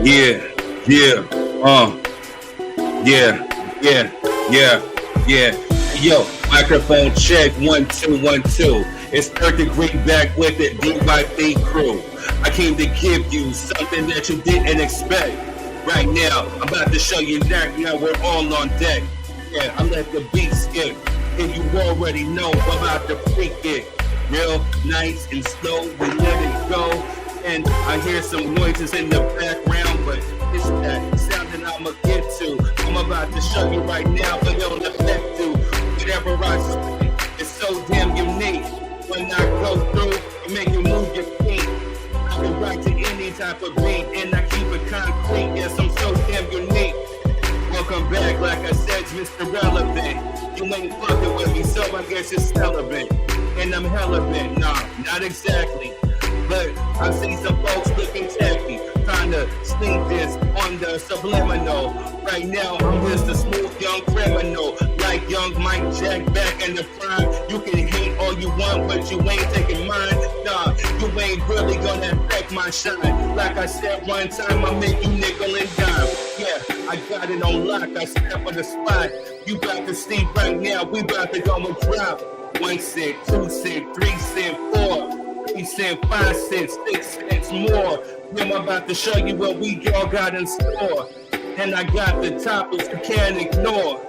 Yeah, yeah, yeah, yeah, yeah, yeah. Yo, microphone check 1 2 1 2. It's 3rd degree back with it, DYP crew. I came to give you something that you didn't expect. Right now, I'm about to show you that now we're all on deck. Yeah, I let the beat skip, and you already know I'm about to freak it. Real nice and slow, we let it go. And I hear some noises in the background, but it's that sound that I'ma get to. I'm about to show you right now, but it'll affect you. Whatever I say, it's so damn unique. When I go through, it make you move your feet. I can write to any type of beat, and I keep it concrete. Yes, I'm so damn unique. Welcome back, like I said, Mr. Relevant. You ain't fucking with me, so I guess you're celibate. And I'm hella bent, nah, not exactly. But I see some folks looking tacky, trying to sneak this on the subliminal. Right now, I'm just a smooth young criminal, like young Mike Jack back in the prime. You can hate all you want, but you ain't taking mine. Nah, you ain't really gonna affect my shine. Like I said one time, I make you nickel and dime. Yeah, I got it on lock, I step on the spot. You about to see right now, we about to go and drop. 1 cent, 2 cent, 3 cent, 4, 3 cent, 5 cents, 6 cents more. Then I'm about to show you what we all got in store. And I got the topics you can't ignore.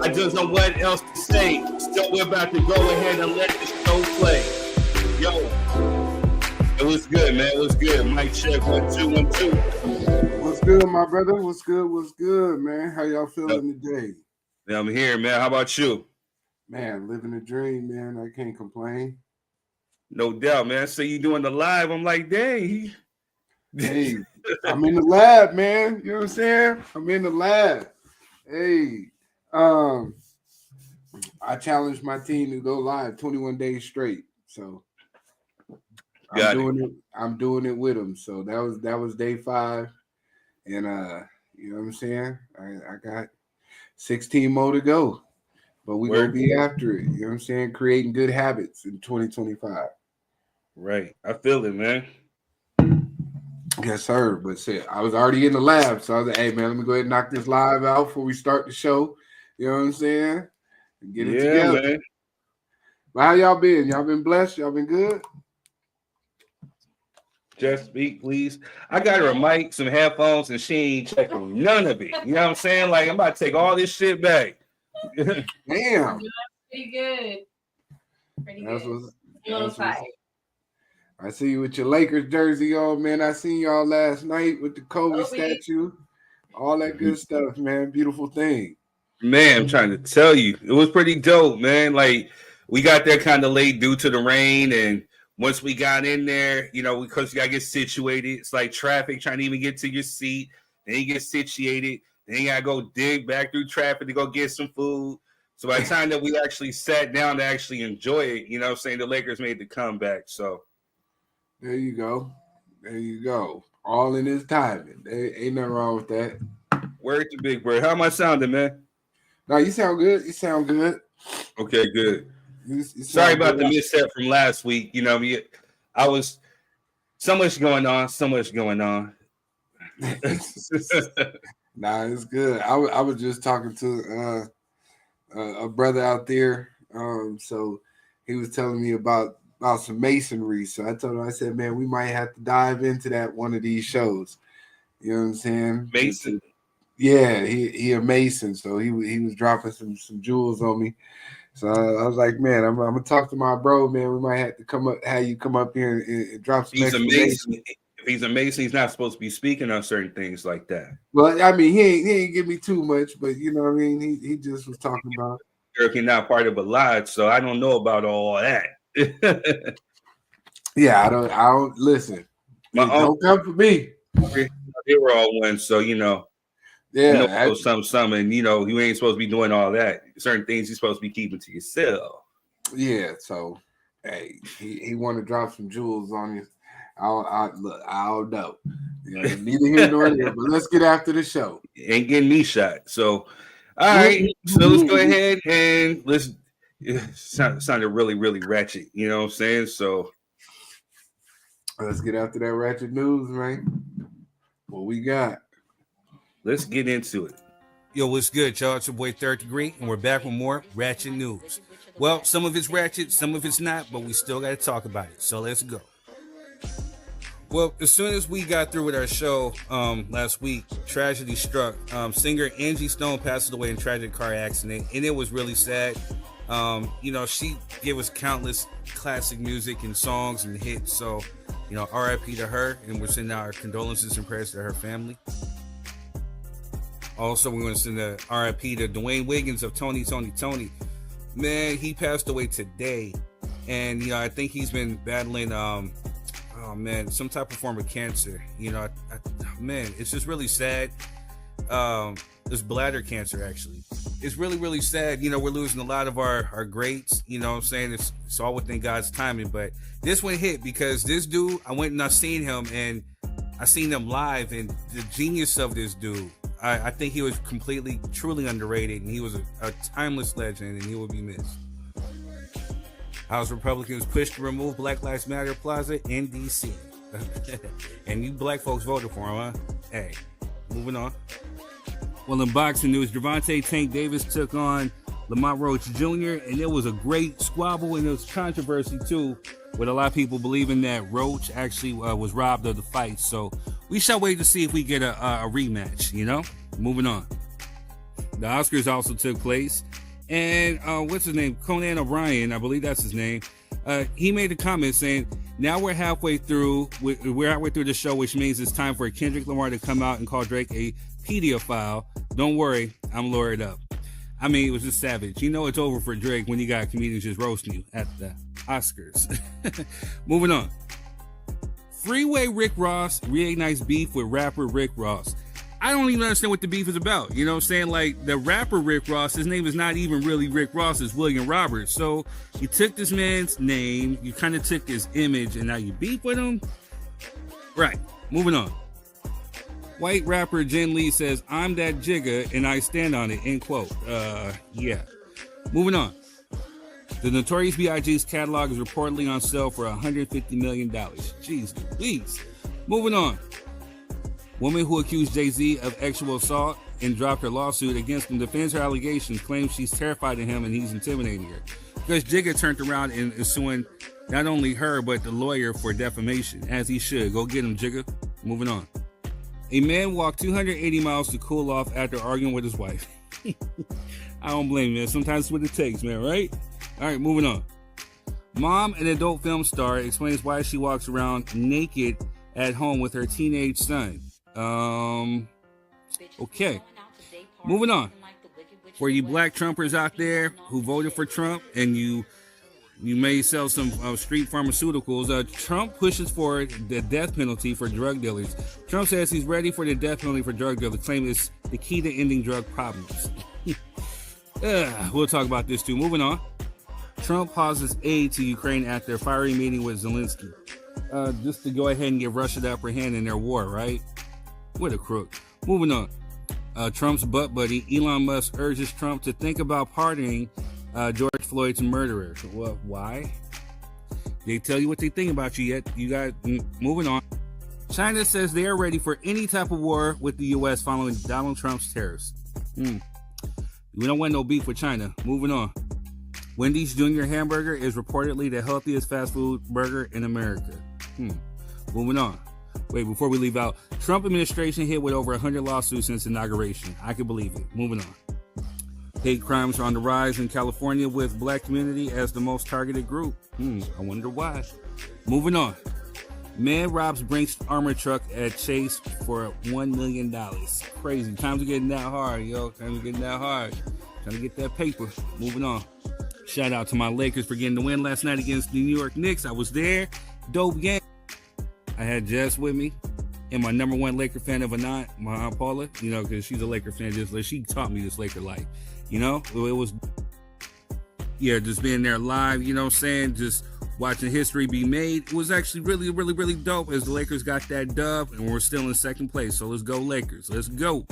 I just know what else to say. So we're about to go ahead and let the show play. Yo, it was good, man. It was good. Mic check 1 2 1 2. What's good, my brother? What's good? What's good, man? How y'all feeling today? Yeah, I'm here, man. How about you? Man, living the dream, man. I can't complain. No doubt, man. I see you doing the live. I'm like, dang. Hey, I'm in the lab, man. You know what I'm saying? I'm in the lab. Hey, I challenged my team to go live 21 days straight. So I'm doing it with them. So that was day 5. And you know what I'm saying? I got 16 more to go. But we're going to be after it. You know what I'm saying? Creating good habits in 2025. Right. I feel it, man. Yes, sir. But I was already in the lab. So I was like, hey, man, let me go ahead and knock this live out before we start the show. You know what I'm saying? And get it together. Man. But how y'all been? Y'all been blessed? Y'all been good? Just speak, please. I got her a mic, some headphones, and she ain't checking none of it. You know what I'm saying? Like, I'm about to take all this shit back. Damn. Pretty good. That's what's I see you with your Lakers jersey on, man. I seen y'all last night with the Kobe statue. All that good stuff, man. Beautiful thing. Man, I'm trying to tell you. It was pretty dope, man. Like, we got there kind of late due to the rain, and once we got in there, you know, because you got to get situated. It's like traffic trying to even get to your seat. Then you get situated. Then you got to go dig back through traffic to go get some food. So by the time that we actually sat down to actually enjoy it, you know what I'm saying, the Lakers made the comeback. So there you go. There you go. All in his timing. There ain't nothing wrong with that. Word to Big Bird. How am I sounding, man? No, you sound good. You sound good. Okay, good. Sorry about the misstep from last week. You know, I was so much going on. Nah, it's good. I was just talking to a brother out there. So he was telling me about some masonry. So I told him, I said, man, we might have to dive into that one of these shows. You know what I'm saying? Mason. Yeah, he a mason. So he was dropping some jewels on me. So I was like, man, I'm gonna talk to my bro, man. We might have to have you come up here and drop some. He's a mason. If he's a mason, he's not supposed to be speaking on certain things like that. Well, I mean, he ain't give me too much, but you know what I mean. He just was talking about. You're not part of a lodge, so I don't know about all that. Yeah, I don't listen. Don't come for me. They were all one, so you know. Yeah, I know something, and you know, you ain't supposed to be doing all that. Certain things you're supposed to be keeping to yourself. Yeah, so hey, he want to drop some jewels on you. I don't know. You know, neither here nor there, but let's get after the show. Ain't getting me shot. So, all right. So let's go ahead and sounded really, really ratchet. You know what I'm saying? So let's get after that ratchet news, man. What we got? Let's get into it. Yo, what's good, y'all? It's your boy Third Degree, and we're back with more Ratchet News. Well, some of it's ratchet, some of it's not, but we still got to talk about it. So let's go. Well, as soon as we got through with our show last week, tragedy struck. Singer Angie Stone passed away in a tragic car accident, and it was really sad. She gave us countless classic music and songs and hits. So, RIP to her, and we're sending our condolences and prayers to her family. Also, we're going to send a RIP to Dwayne Wiggins of Tony. Man, he passed away today, and I think he's been battling some type of form of cancer. It's just really sad. It's bladder cancer, actually. It's really, really sad. We're losing a lot of our greats. I'm saying? It's all within God's timing. But this one hit because this dude, I went and I seen him, and I seen him live, and the genius of this dude, I think he was completely, truly underrated, and he was a timeless legend, and he will be missed. House Republicans push to remove Black Lives Matter Plaza in D.C. And you black folks voted for him, huh? Hey, moving on. Well, in boxing news, Gervonta Tank Davis took on Lamont Roach Jr., and it was a great squabble, and it was controversy, too, with a lot of people believing that Roach actually was robbed of the fight. So we shall wait to see if we get a rematch, Moving on. The Oscars also took place, and what's his name? Conan O'Brien, I believe that's his name. He made a comment saying, now we're halfway through the show, which means it's time for Kendrick Lamar to come out and call Drake a pedophile. Don't worry, I'm lawyered up. I mean, it was just savage. It's over for Drake when you got comedians just roasting you at the Oscars. Moving on. Freeway Rick Ross reignites beef with rapper Rick Ross. I don't even understand what the beef is about. You know what I'm saying? Like, the rapper Rick Ross, his name is not even really Rick Ross, it's William Roberts. So you took this man's name, you kind of took his image, and now you beef with him? Right. Moving on. White rapper Jen Lee says, I'm that jigga and I stand on it, end quote. Yeah. Moving on. The Notorious B.I.G.'s catalog is reportedly on sale for $150 million. Jeez Louise. Moving on. Woman who accused Jay-Z of sexual assault and dropped her lawsuit against him defends her allegations, claims she's terrified of him and he's intimidating her. Because Jigga turned around and is suing not only her, but the lawyer for defamation, as he should. Go get him, Jigga. Moving on. A man walked 280 miles to cool off after arguing with his wife. I don't blame him, man. Sometimes it's what it takes, man, right? All right, moving on. Mom, an adult film star, explains why she walks around naked at home with her teenage son. Okay. Moving on. For you black Trumpers out there who voted for Trump and you may sell some street pharmaceuticals, Trump pushes for the death penalty for drug dealers. Trump says he's ready for the death penalty for drug dealers, claiming it's the key to ending drug problems. We'll talk about this too. Moving on. Trump pauses aid to Ukraine after a fiery meeting with Zelensky. Just to go ahead and give Russia the upper hand in their war, right? What a crook. Moving on. Trump's butt buddy, Elon Musk, urges Trump to think about pardoning George Floyd's murderer. Well, why? They tell you what they think about you yet. You got moving on. China says they are ready for any type of war with the U.S. following Donald Trump's tariffs. We don't want no beef with China. Moving on. Wendy's Junior Hamburger is reportedly the healthiest fast food burger in America. Moving on. Wait, before we leave out, Trump administration hit with over 100 lawsuits since inauguration. I can believe it. Moving on. Hate crimes are on the rise in California with black community as the most targeted group. I wonder why. Moving on. Man robs Brinks armored truck at Chase for $1 million. Crazy. Times are getting that hard, yo. Times are getting that hard. Trying to get that paper. Moving on. Shout out to my Lakers for getting the win last night against the New York Knicks. I was there. Dope game. I had Jess with me and my number one Laker fan of Anant, my Aunt Paula, because she's a Laker fan. Just like she taught me this Laker life, it was, just being there live, you know what I'm saying? Just watching history be made. It was actually really, really, really dope as the Lakers got that dub and we're still in second place. So let's go Lakers. Let's go.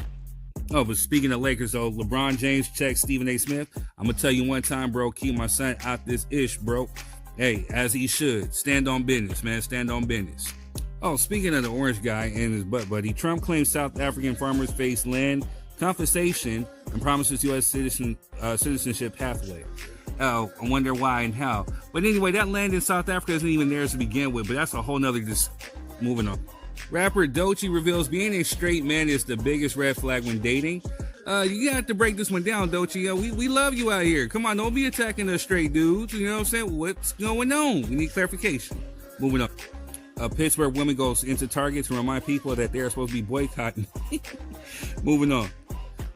Oh, but speaking of Lakers, though, LeBron James checked Stephen A. Smith. I'm going to tell you one time, bro, keep my son out this ish, bro. Hey, as he should. Stand on business, man. Stand on business. Oh, speaking of the orange guy and his butt buddy, Trump claims South African farmers face land confiscation and promises U.S. citizenship pathway. Oh, I wonder why and how. But anyway, that land in South Africa isn't even theirs to begin with, but that's a whole nother just moving on. Rapper Doechii reveals being a straight man is the biggest red flag when dating. You have to break this one down, Doechii. We love you out here. Come on, don't be attacking the straight dudes. You know what I'm saying? What's going on? We need clarification. Moving on. Pittsburgh woman goes into Target to remind people that they're supposed to be boycotting. Moving on.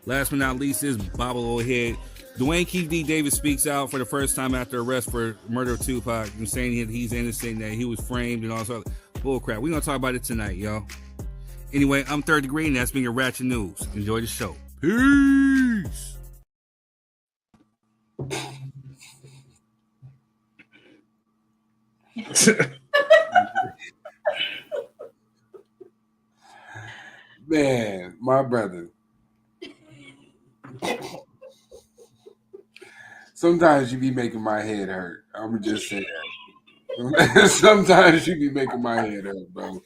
Last but not least is bobblehead. Dwayne Keith D. Davis speaks out for the first time after arrest for murder of Tupac and saying that he's innocent, that he was framed and all this other bullcrap. We're going to talk about it tonight, y'all. Anyway, I'm Third Degree, and that's been your Ratchet News. Enjoy the show. Peace! Man, my brother. Sometimes you be making my head hurt. I'm gonna just say that. Sometimes you be making my head hurt, bro.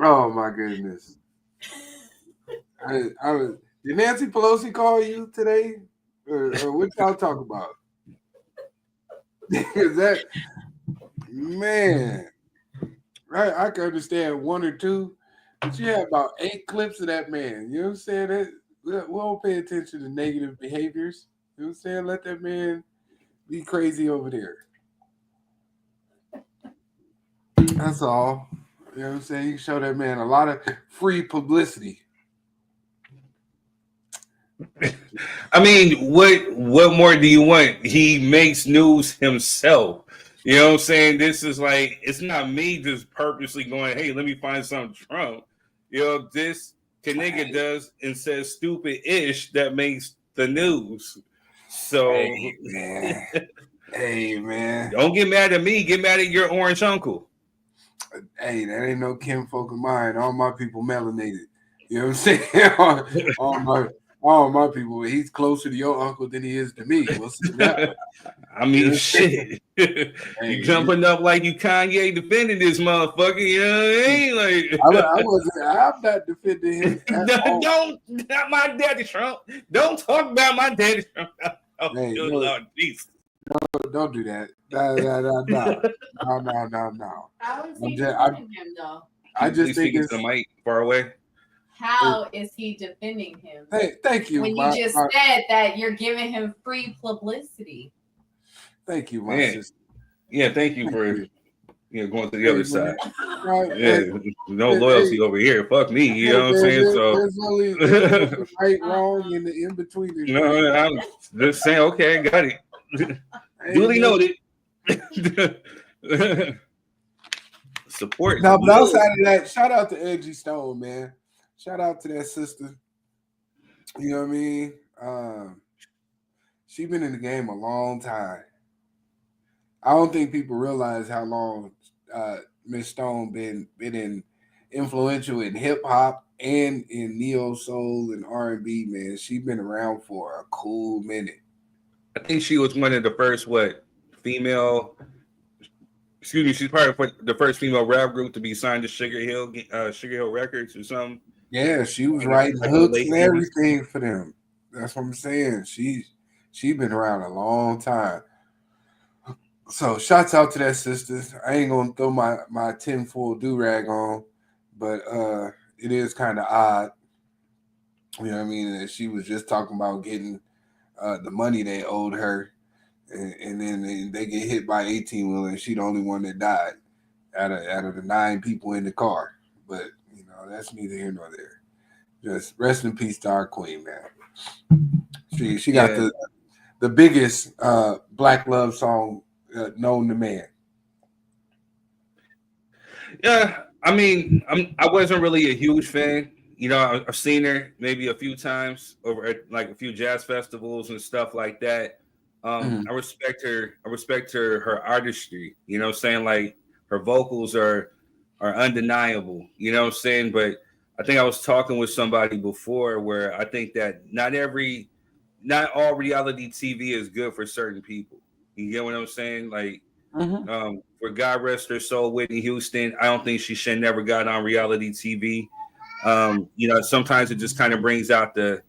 Oh my goodness. Did Nancy Pelosi call you today, or what y'all talk about? Is that man? I can understand one or two, but you have about 8 clips of that man. You know what I'm saying? We don't pay attention to negative behaviors. You know what I'm saying? Let that man be crazy over there. That's all. You know what I'm saying? You can show that man a lot of free publicity. I mean, what more do you want? He makes news himself. You know what I'm saying? This is like, it's not me just purposely going, hey, let me find some Trump. You know, this nigga does and says stupid ish that makes the news. So, hey, man. Don't get mad at me. Get mad at your orange uncle. Hey, that ain't no kinfolk of mine. All my people melanated. You know what I'm saying? all my people. He's closer to your uncle than he is to me. What's that? I mean, shit. You jumping up like you Kanye defending this motherfucker. You know what I mean? Like, I'm not defending him. Not my daddy Trump. Don't talk about my daddy Trump. Oh, hey, Lord, please. Don't do that. No. How is he defending him, though? I just think it's the mic far away. How is he defending him? Hey, thank you. When you just said that you're giving him free publicity. Thank you, my sister. Yeah, thank you for going to the other side. Right. Yeah, no loyalty over here. Fuck me. You know what I'm saying? There's only right, wrong, and the in between. No, I'm just saying. Okay, got it. Duly noted. Support. No, but outside of that, shout out to Angie Stone, man. Shout out to that sister. You know what I mean? She been in the game a long time. I don't think people realize how long Miss Stone been influential in hip hop and in neo soul and R&B. Man, she been around for a cool minute. I think she was one of the first female. Excuse me, she's part of the first female rap group to be signed to Sugar Hill Records or something. Yeah, she was writing hooks and everything for them. That's what I'm saying. She been around a long time. So shouts out to that sister. I ain't gonna throw my tinfoil do-rag on, but it is kind of odd. You know what I mean? That she was just talking about getting the money they owed her, and then they get hit by 18-wheeler, and she the only one that died out of the 9 people in the car. But that's neither here nor there. Just rest in peace to our queen, man. She got the biggest Black love song known to man. Yeah, I mean, I wasn't really a huge fan. I've seen her maybe a few times over at like a few jazz festivals and stuff like that. I respect her artistry. You know what I'm saying? Like her vocals are undeniable. You know what I'm saying? But I think I was talking with somebody before where I think that not all reality TV is good for certain people. You get what I'm saying? Like, for but God rest her soul, Whitney Houston. I don't think she should never got on reality TV. Sometimes it just kind of brings out the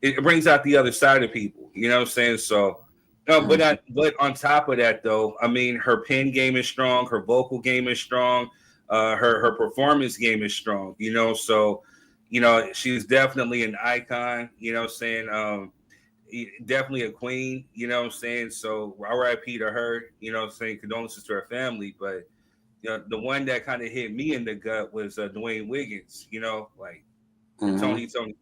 other side of people. You know what I'm saying? So, no, but on top of that, though, I mean, her pen game is strong, her vocal game is strong, her performance game is strong. So, she's definitely an icon. You know what I'm saying? Definitely a queen. You know what I'm saying? So, R.I.P. to her. You know what I'm saying? Condolences to her family, but. The one that kind of hit me in the gut was Dwayne Wiggins,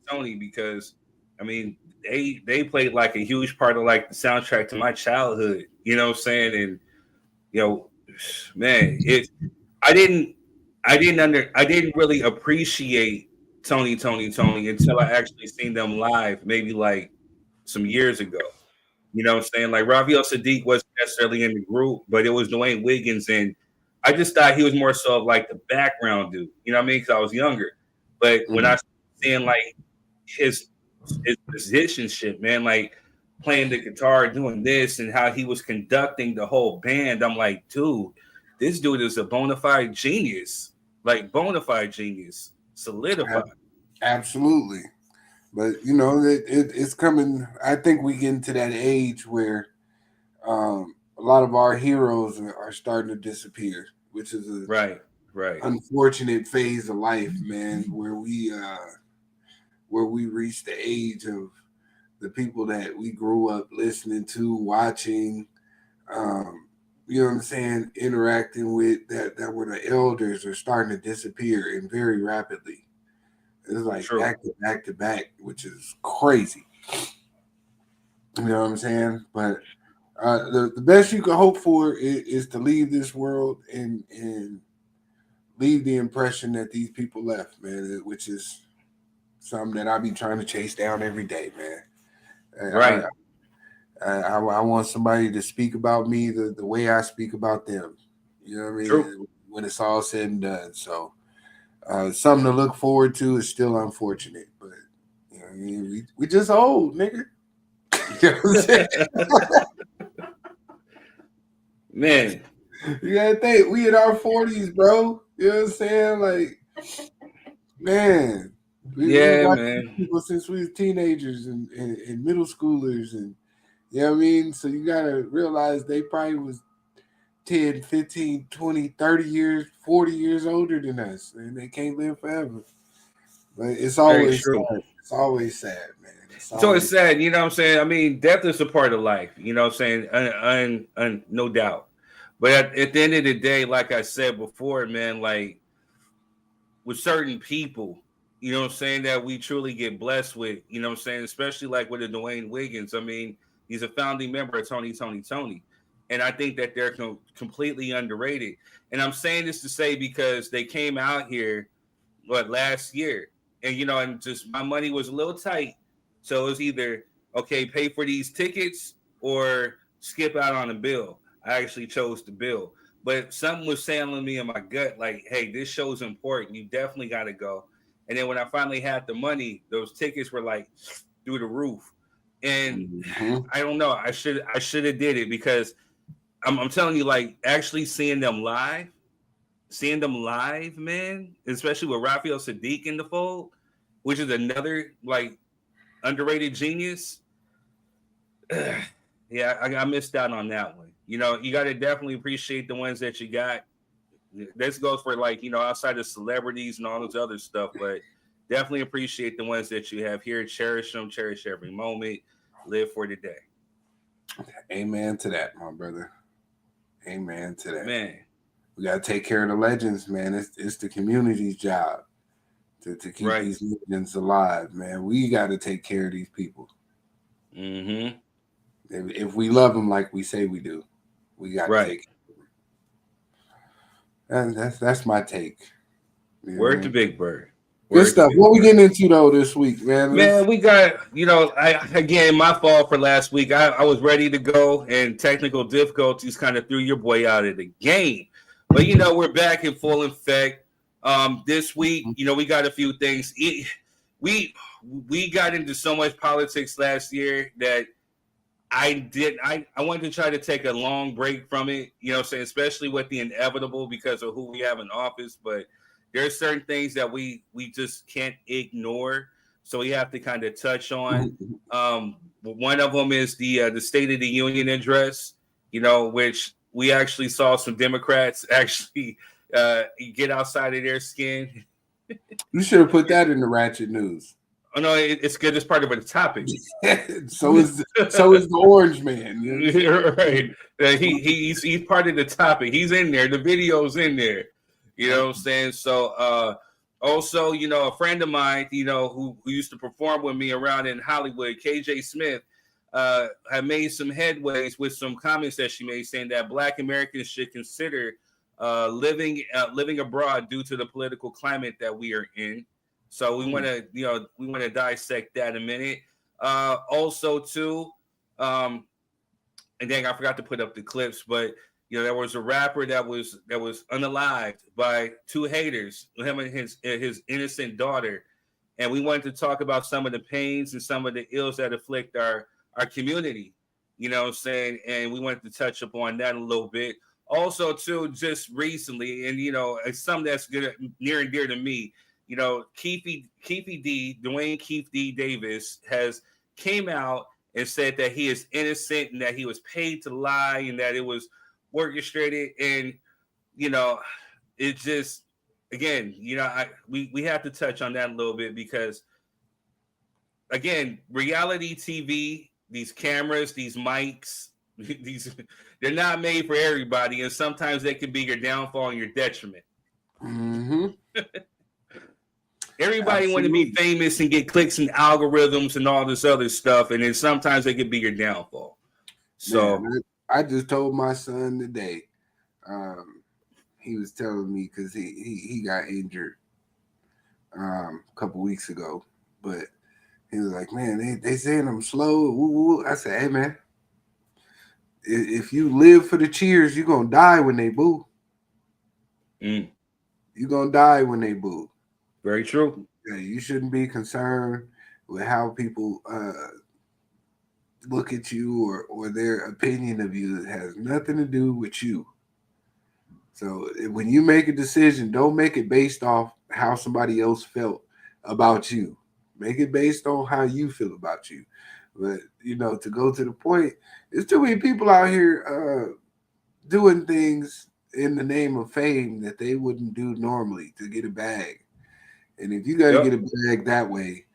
Tony, because I mean they played like a huge part of like the soundtrack to my childhood, you know what I'm saying? And man, I didn't really appreciate Tony until I actually seen them live, maybe like some years ago. You know what I'm saying? Like Raphael Sadiq wasn't necessarily in the group, but it was Dwayne Wiggins, and I just thought he was more so of like the background dude. You know what I mean? Because I was younger. But when I started seeing like his musicianship, man, like playing the guitar, doing this, and how he was conducting the whole band, I'm like, dude, this dude is a bona fide genius. Like bona fide genius, solidified. Absolutely. But it's coming. I think we get into that age where a lot of our heroes are starting to disappear, which is a right unfortunate phase of life, man. Where we reach the age of the people that we grew up listening to, watching, you know what I'm saying, interacting with, that were the elders, are starting to disappear, and very rapidly. It's like back to back, which is crazy. You know what I'm saying? But the best you can hope for is to leave this world and leave the impression that these people left, man, which is something that I be trying to chase down every day, man. Right. I want somebody to speak about me the way I speak about them. You know what I mean? True. When it's all said and done. So something to look forward to. Is still unfortunate, but we just old, nigga. You know what I'm saying? Man, you gotta think we in our 40s, bro. You know what I'm saying? Like, man, we man. People since we was teenagers and middle schoolers, and you know what I mean? So you gotta realize they probably was 10, 15, 20, 30 years, 40 years older than us, and they can't live forever. But it's always sad. It's always sad, man. It's always sad, you know what I'm saying? I mean, death is a part of life, you know what I'm saying? No doubt. But at the end of the day, like I said before, man, like with certain people, you know what I'm saying, that we truly get blessed with, you know what I'm saying? Especially like with a Dwayne Wiggins. I mean, he's a founding member of Tony. And I think that they're completely underrated. And I'm saying this to say because they came out here, last year? And, and just my money was a little tight. So it was either, okay, pay for these tickets or skip out on a bill. I actually chose the bill. But something was saying me in my gut, like, hey, this show's important. You definitely got to go. And then when I finally had the money, those tickets were like through the roof. And I don't know. I should have did it because I'm telling you, like, actually seeing them live, man, especially with Raphael Sadiq in the fold, which is another like underrated genius. Yeah, I missed out on that one. You got to definitely appreciate the ones that you got. This goes for like, outside of celebrities and all this other stuff, but definitely appreciate the ones that you have here. Cherish them, cherish every moment, live for the day. Amen to that, my brother. Amen to that. Man. We got to take care of the legends, man. It's the community's job to keep these legends alive, man. We got to take care of these people. Mm-hmm. If we love them like we say we do, we got to take care of them. That's my take. Word to Big Bird. Good stuff. What we getting into though this week, man? Man, we got, again, my fault for last week. I was ready to go, and technical difficulties kind of threw your boy out of the game. But we're back in full effect. This week, we got a few things. We got into so much politics last year that I wanted to try to take a long break from it, you know what I'm saying, especially with the inevitable because of who we have in office. But there's certain things that we just can't ignore. So we have to kind of touch on. One of them is the State of the Union address, you know, which we actually saw some Democrats actually get outside of their skin. You should have put that in the Ratchet News. Oh no, it's good. It's part of the topic. so is the Orange Man. You know? Right. He's part of the topic. He's in there. The video's in there. You know what I'm saying? So also, you know, a friend of mine, you know, who used to perform with me around in Hollywood, KJ Smith, had made some headways with some comments that she made saying that Black Americans should consider living abroad due to the political climate that we are in. So we want to dissect that in a minute. Also, too, and dang, I forgot to put up the clips, but you know, there was a rapper that was unalived by two haters, him and his innocent daughter, and we wanted to talk about some of the pains and some of the ills that afflict our community. You know what I'm saying? And we wanted to touch upon that a little bit. Also, too, just recently, and you know, it's something that's good, near and dear to me. You know, Dwayne Keith D. Davis has came out and said that he is innocent and that he was paid to lie and that it was orchestrated. And, you know, it just, again, you know, we have to touch on that a little bit because, again, reality TV, these cameras, these mics, they're not made for everybody. And sometimes they can be your downfall and your detriment. Mm-hmm. Everybody want to be famous and get clicks and algorithms and all this other stuff, and then sometimes they could be your downfall. So man, I just told my son today. He was telling me because he got injured a couple weeks ago, but he was like, "Man, they saying I'm slow." Woo, woo. I said, "Hey, man, if you live for the cheers, you're gonna die when they boo. You're gonna die when they boo." Very true. Yeah, you shouldn't be concerned with how people look at you or their opinion of you. It has nothing to do with you. So when you make a decision, don't make it based off how somebody else felt about you. Make it based on how you feel about you. But, you know, to go to the point, there's too many people out here doing things in the name of fame that they wouldn't do normally to get a bag. And if you got to get a bag that way,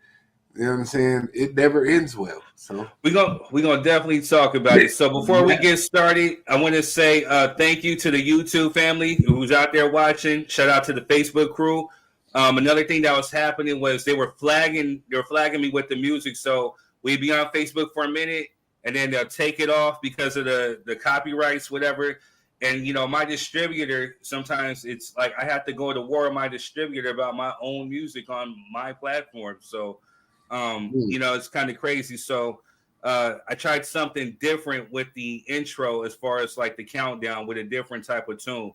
you know what I'm saying? It never ends well. So we're gonna definitely talk about it. So before we get started, I want to say thank you to the YouTube family who's out there watching. Shout out to the Facebook crew. Another thing that was happening was they were flagging me with the music. So we'd be on Facebook for a minute, and then they'll take it off because of the copyrights, whatever. And, you know, my distributor, sometimes it's like I have to go to war with my distributor about my own music on my platform. So, you know, it's kind of crazy. So I tried something different with the intro as far as like the countdown with a different type of tune.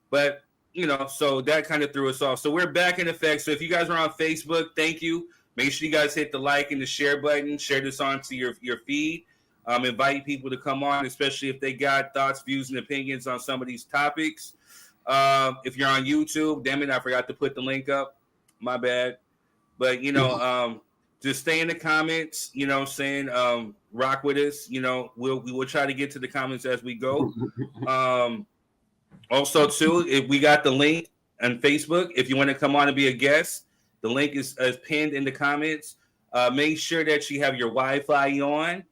But, you know, so that kind of threw us off. So we're back in effect. So if you guys are on Facebook, thank you. Make sure you guys hit the like and the share button. Share this onto your feed. Invite people to come on, especially if they got thoughts, views, and opinions on some of these topics. If you're on YouTube, damn it, I forgot to put the link up. My bad. But, you know, just stay in the comments, you know what I'm saying? Rock with us. You know, we will try to get to the comments as we go. Also, too, if we got the link on Facebook, if you want to come on and be a guest, the link is pinned in the comments. Make sure that you have your Wi-Fi on.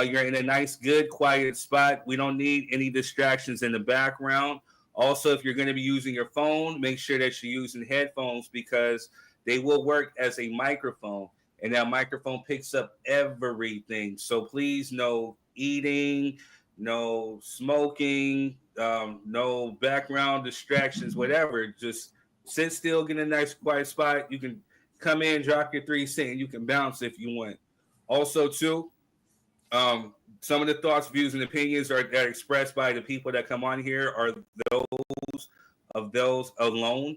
You're in a nice, good, quiet spot. We don't need any distractions in the background. Also, if you're going to be using your phone, make sure that you're using headphones because they will work as a microphone, and that microphone picks up everything. So please, no eating, no smoking, no background distractions, whatever. Just sit still, get a nice, quiet spot. You can come in, drop your 3 cents, and you can bounce if you want. Also, too, some of the thoughts, views, and opinions that are expressed by the people that come on here are those alone.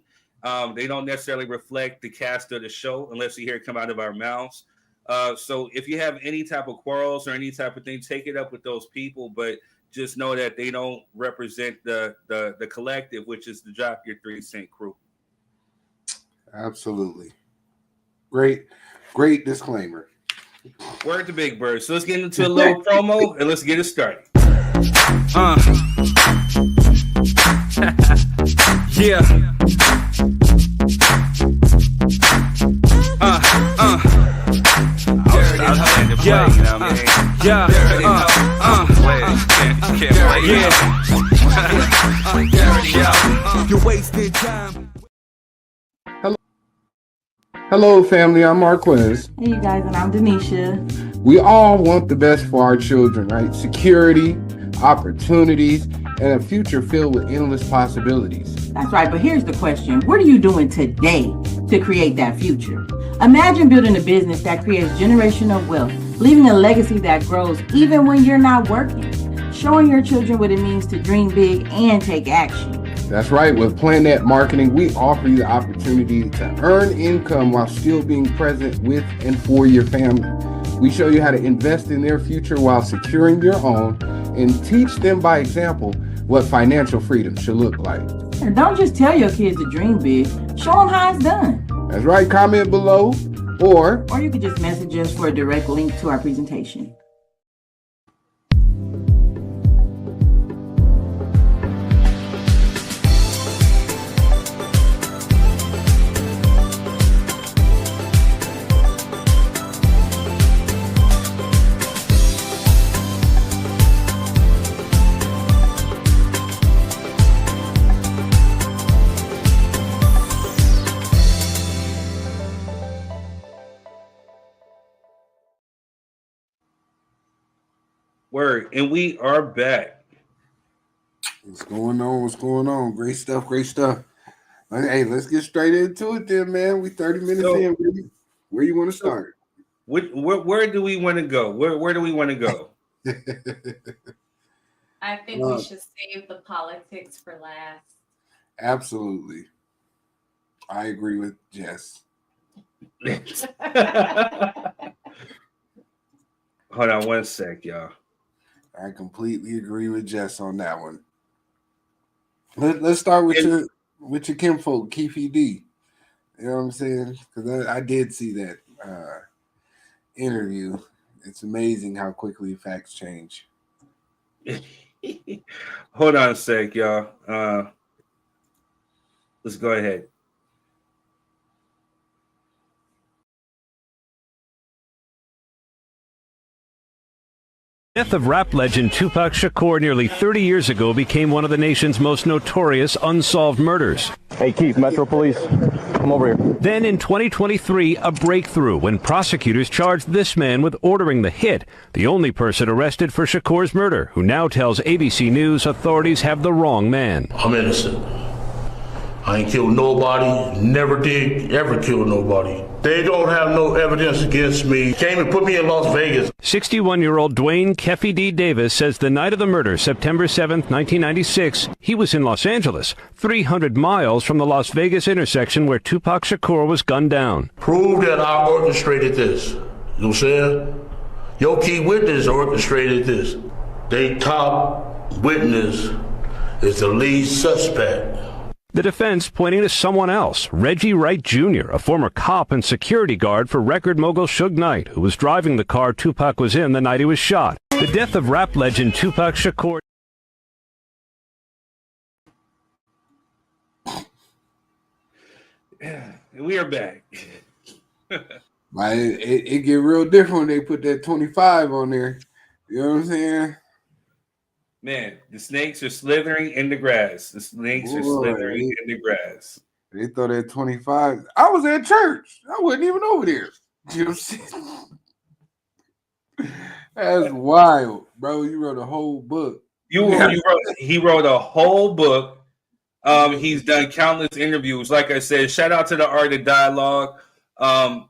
They don't necessarily reflect the cast of the show unless you hear it come out of our mouths. So if you have any type of quarrels or any type of thing, take it up with those people, but just know that they don't represent the collective, which is the Drop Your 3 Cent crew. Absolutely. Great disclaimer. Word to Big Bird. So let's get into a little promo and let's get it started. Yeah. You're wasting time. Hello, family. I'm Marquez. Hey, you guys, and I'm Denisha. We all want the best for our children, right? Security, opportunities, and a future filled with endless possibilities. That's right, but here's the question. What are you doing today to create that future? Imagine building a business that creates generational wealth, leaving a legacy that grows even when you're not working, showing your children what it means to dream big and take action. That's right. With Planet Marketing, we offer you the opportunity to earn income while still being present with and for your family. We show you how to invest in their future while securing your own and teach them by example what financial freedom should look like. And don't just tell your kids to dream big, show them how it's done. That's right. Comment below or you could just message us for a direct link to our presentation. Word, and we are back. what's going on? Great stuff. Hey, let's get straight into it then, man. We 30 minutes in. Where you want to start? Where do we want to go? Where do we want to go? I think we should save the politics for last. Absolutely. I agree with Jess. Hold on one sec, y'all. I completely agree with Jess on that one. Let's start with your kinfolk, Keefy D. You know what I'm saying? Because I did see that interview. It's amazing how quickly facts change. Hold on a sec, y'all. Let's go ahead. The death of rap legend Tupac Shakur nearly 30 years ago became one of the nation's most notorious unsolved murders. Hey Keith, Metro Police, come over here. Then in 2023, a breakthrough when prosecutors charged this man with ordering the hit, the only person arrested for Shakur's murder, who now tells ABC News authorities have the wrong man. I'm innocent. I ain't killed nobody, never did ever kill nobody. They don't have no evidence against me. Came and put me in Las Vegas. 61-year-old Dwayne Keffy D. Davis says the night of the murder, September 7th, 1996, he was in Los Angeles, 300 miles from the Las Vegas intersection where Tupac Shakur was gunned down. Prove that I orchestrated this. You know what I'm saying? Your key witness orchestrated this. They top witness is the lead suspect. The defense pointing to someone else, Reggie Wright Jr., a former cop and security guard for record mogul Suge Knight, who was driving the car Tupac was in the night he was shot. The death of rap legend Tupac Shakur. We are back. It get real different when they put that 25 on there. You know what I'm saying? Man, the snakes are slithering in the grass. The snakes are slithering in the grass. They throw that 25. I was at church. I wasn't even over there. You know what I'm saying? That's wild, bro. You wrote a whole book. He wrote a whole book. He's done countless interviews. Like I said, shout out to the Art of Dialogue.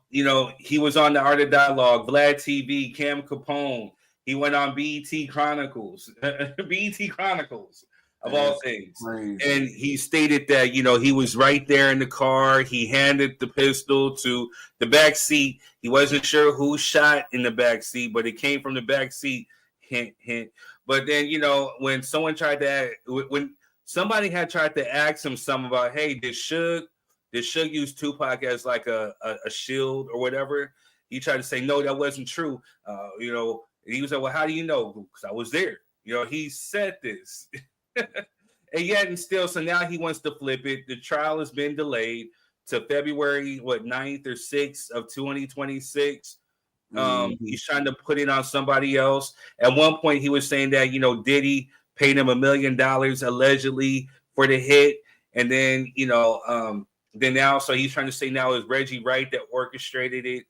He was on the Art of Dialogue, Vlad TV, Cam Capone. He went on BET Chronicles. BET Chronicles. of all things. Crazy. And he stated that, he was right there in the car. He handed the pistol to the back seat. He wasn't sure who shot in the back seat, but it came from the back seat. Hint, hint. But then, when when somebody had tried to ask him something about, hey, did Suge use Tupac as like a shield or whatever? He tried to say, no, that wasn't true. He was like, well, how do you know? Because I was there. He said this. And yet and still, so now he wants to flip it. The trial has been delayed to February, 9th or 6th of 2026. He's trying to put it on somebody else. At one point, he was saying that, Diddy paid him $1 million allegedly for the hit. And then, then now, so he's trying to say now is Reggie Wright that orchestrated it.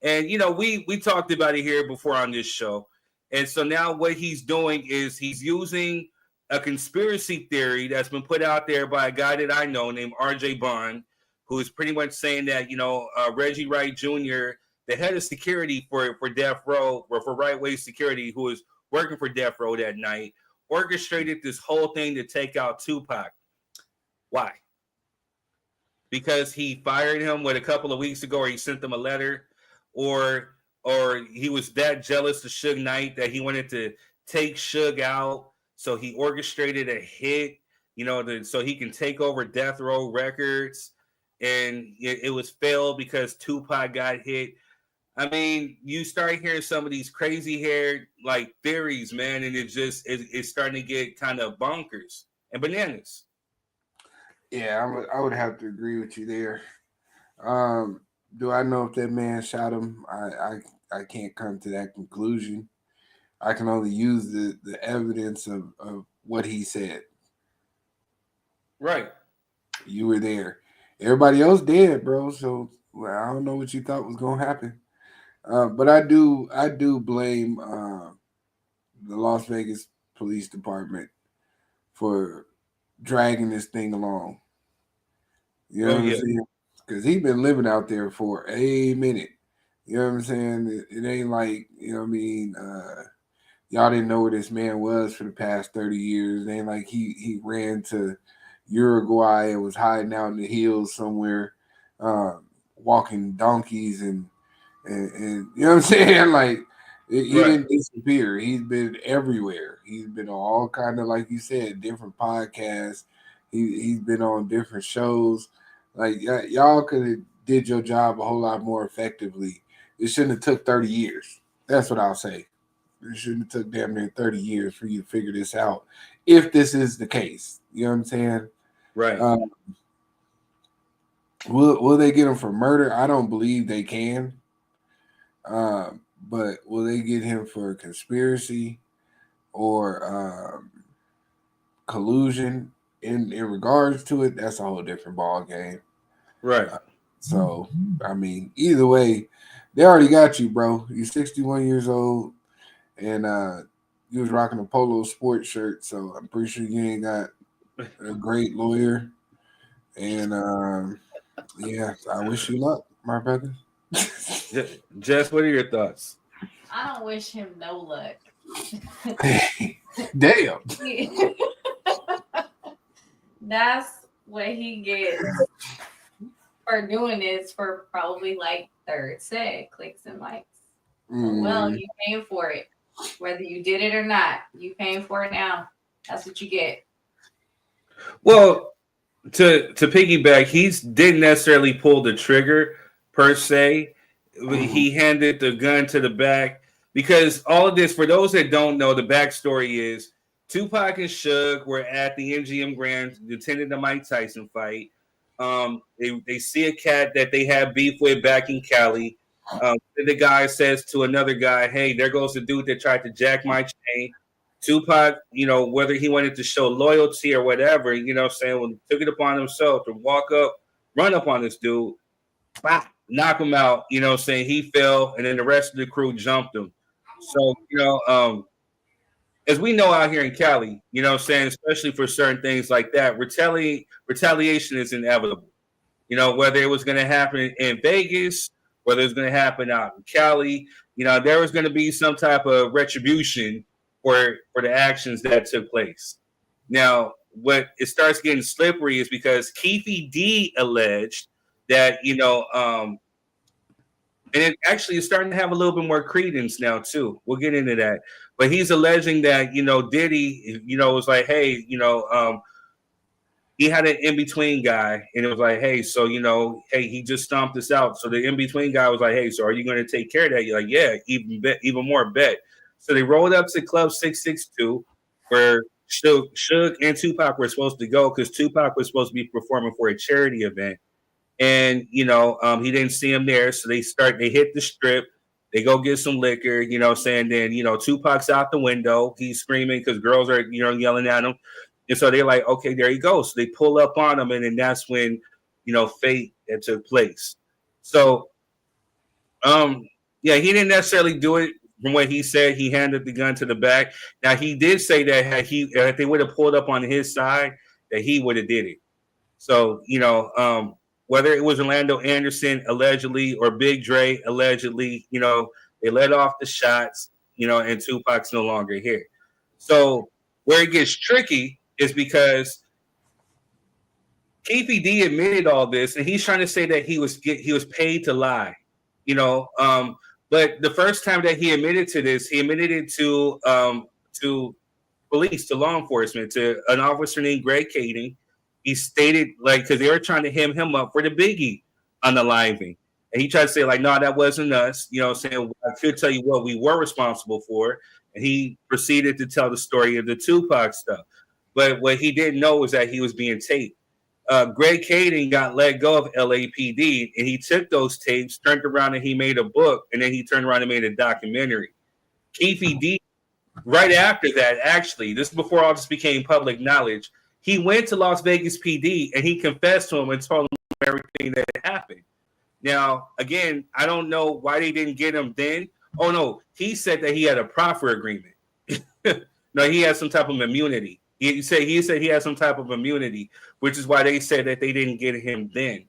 And, we talked about it here before on this show. And so now what he's doing is he's using a conspiracy theory that's been put out there by a guy that I know named RJ Bond, who is pretty much saying that, Reggie Wright Jr., the head of security for Death Row, or for Right Way Security, who was working for Death Row that night, orchestrated this whole thing to take out Tupac. Why? Because he fired him, a couple of weeks ago, or he sent them a letter, or he was that jealous of Suge Knight that he wanted to take Suge out, so he orchestrated a hit, so he can take over Death Row Records, and it was failed because Tupac got hit. I mean, you start hearing some of these crazy haired theories, man, and it's starting to get kind of bonkers and bananas. Yeah, I would have to agree with you there. Do I know if that man shot him? I can't come to that conclusion. I can only use the evidence of what he said. Right. You were there. Everybody else dead, bro. So I don't know what you thought was gonna happen. But I do blame the Las Vegas Police Department for dragging this thing along. You know what I'm saying? Because he's been living out there for a minute. You know what I'm saying? It ain't like, y'all didn't know where this man was for the past 30 years. It ain't like he ran to Uruguay and was hiding out in the hills somewhere, walking donkeys and you know what I'm saying? He didn't disappear. He's been everywhere. He's been on all kind of, like you said, different podcasts. He's been on different shows. Y'all could have did your job a whole lot more effectively. It shouldn't have took 30 years. That's what I'll say. It shouldn't have took damn near 30 years for you to figure this out, if this is the case. You know what I'm saying? Right. Will they get him for murder? I don't believe they can. But will they get him for conspiracy or collusion in regards to it? That's a whole different ball game. Right. So, I mean, either way, they already got you, bro. You're 61 years old, and you was rocking a polo sports shirt, so I'm pretty sure you ain't got a great lawyer. And yeah, I wish you luck, my brother. Jess, what are your thoughts? I don't wish him no luck. Damn. That's what he gets for doing this for probably third set, clicks and likes. Well, you paying for it. Whether you did it or not, you paying for it now. That's what you get. Well, to piggyback, he didn't necessarily pull the trigger per se. He handed the gun to the back, because all of this, for those that don't know, the backstory is Tupac and Suge were at the MGM Grand, attending the Mike Tyson fight. They see a cat that they have beef with back in Cali. The guy says to another guy, "Hey, there goes the dude that tried to jack my chain." Tupac, whether he wanted to show loyalty or whatever, took it upon himself to walk up, run up on this dude, knock him out, he fell, and then the rest of the crew jumped him. So, as we know out here in Cali, especially for certain things like that, retaliation is inevitable. Whether it was going to happen in Vegas, whether it's going to happen out in Cali, there was going to be some type of retribution for the actions that took place. Now, what it starts getting slippery is because Keefe D alleged that, and it actually is starting to have a little bit more credence now too. We'll get into that. But he's alleging that, Diddy, was like, hey, he had an in-between guy, and it was like, hey, so, hey, he just stomped us out. So the in-between guy was like, hey, so are you going to take care of that? You're like, yeah, even more bet. So they rolled up to Club 662, where Suge and Tupac were supposed to go because Tupac was supposed to be performing for a charity event. And, he didn't see him there. So they hit the strip. They go get some liquor, saying then, Tupac's out the window. He's screaming because girls are, yelling at him. And so they're like, okay, there you go. So they pull up on him, and then that's when, fate that took place. So, yeah, he didn't necessarily do it from what he said. He handed the gun to the back. Now, he did say that if they would have pulled up on his side, that he would have did it. So, whether it was Orlando Anderson allegedly or Big Dre allegedly, they let off the shots, and Tupac's no longer here. So where it gets tricky is because Keefe D admitted all this, and he's trying to say that he was paid to lie, but the first time that he admitted to this, he admitted it to police, to law enforcement, to an officer named Greg Kading. He stated, because they were trying to hem him up for the Biggie unaliving. And he tried to say, no, that wasn't us. Saying, I could tell you what we were responsible for. And he proceeded to tell the story of the Tupac stuff. But what he didn't know was that he was being taped. Greg Kading got let go of LAPD, and he took those tapes, turned around, and he made a book, and then he turned around and made a documentary. Keefe D, right after that, actually, this is before all this became public knowledge, he went to Las Vegas PD, and he confessed to him and told him everything that happened. Now, again, I don't know why they didn't get him then. Oh, no, he said that he had a proffer agreement. No, he had some type of immunity. He said he had some type of immunity, which is why they said that they didn't get him then.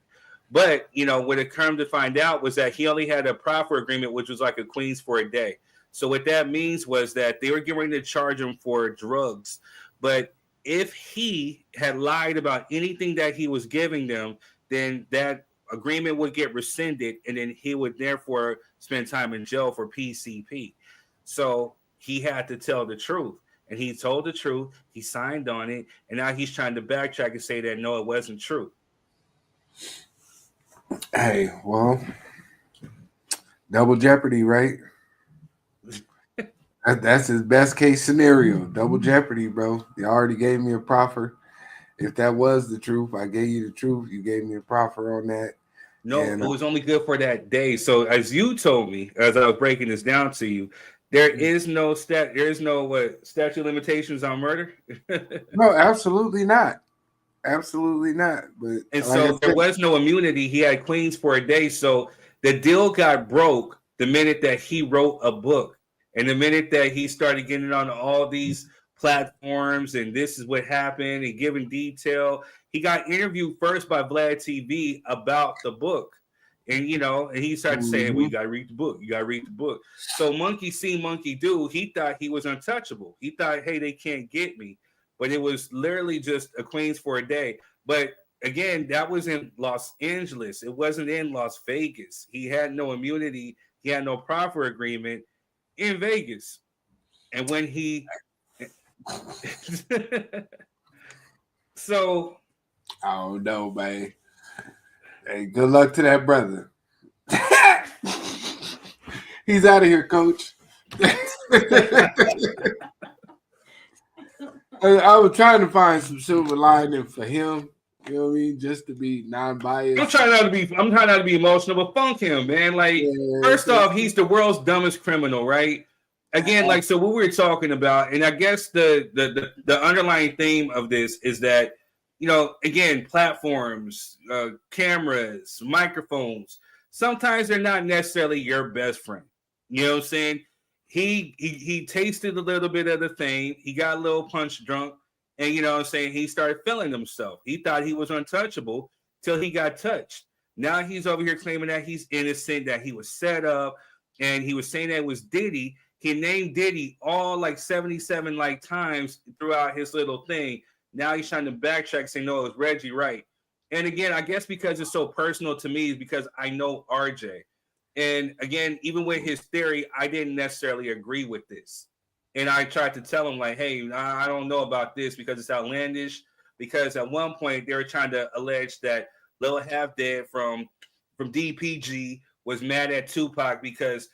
But, what it came to find out was that he only had a proffer agreement, which was like a Queens for a day. So what that means was that they were getting ready to charge him for drugs. But if he had lied about anything that he was giving them, then that agreement would get rescinded, and then he would therefore spend time in jail for PCP. So he had to tell the truth, and he told the truth. He signed on it, and now he's trying to backtrack and say that no, it wasn't true. Hey, well, double jeopardy, right? That's his best case scenario. Double jeopardy, bro. You already gave me a proffer. If that was the truth, I gave you the truth. You gave me a proffer on that. No, it was only good for that day. So as you told me, as I was breaking this down to you, there is no statute of limitations on murder. No, absolutely not. Absolutely not. But and so there was no immunity. He had Queens for a day. So the deal got broke the minute that he wrote a book. And the minute that he started getting on all these platforms and this is what happened and giving detail, he got interviewed first by Vlad TV about the book. And, and he started saying, well, you got to read the book. You got to read the book. So monkey see, monkey do. He thought he was untouchable. He thought, hey, they can't get me. But it was literally just a Queens for a day. But again, that was in Los Angeles. It wasn't in Las Vegas. He had no immunity. He had no proffer agreement in Vegas. And when he so I don't know, man. Hey, good luck to that brother. He's out of here, coach. I was trying to find some silver lining for him. You know what I mean? Just to be non-biased. I'm trying not to be emotional, but funk him, man. First off, he's the world's dumbest criminal, right? Again, so what we were talking about, and I guess the underlying theme of this is that, again, platforms, cameras, microphones, sometimes they're not necessarily your best friend. You know what I'm saying? He tasted a little bit of the fame. He got a little punch drunk. And, he started feeling himself. He thought he was untouchable till he got touched. Now he's over here claiming that he's innocent, that he was set up. And he was saying that it was Diddy. He named Diddy all 77 times throughout his little thing. Now he's trying to backtrack, saying no, it was Reggie Wright. And again, I guess because it's so personal to me is because I know RJ. And again, even with his theory, I didn't necessarily agree with this. And I tried to tell him, like, hey, I don't know about this because it's outlandish. Because at one point they were trying to allege that Lil Half Dead from DPG was mad at Tupac because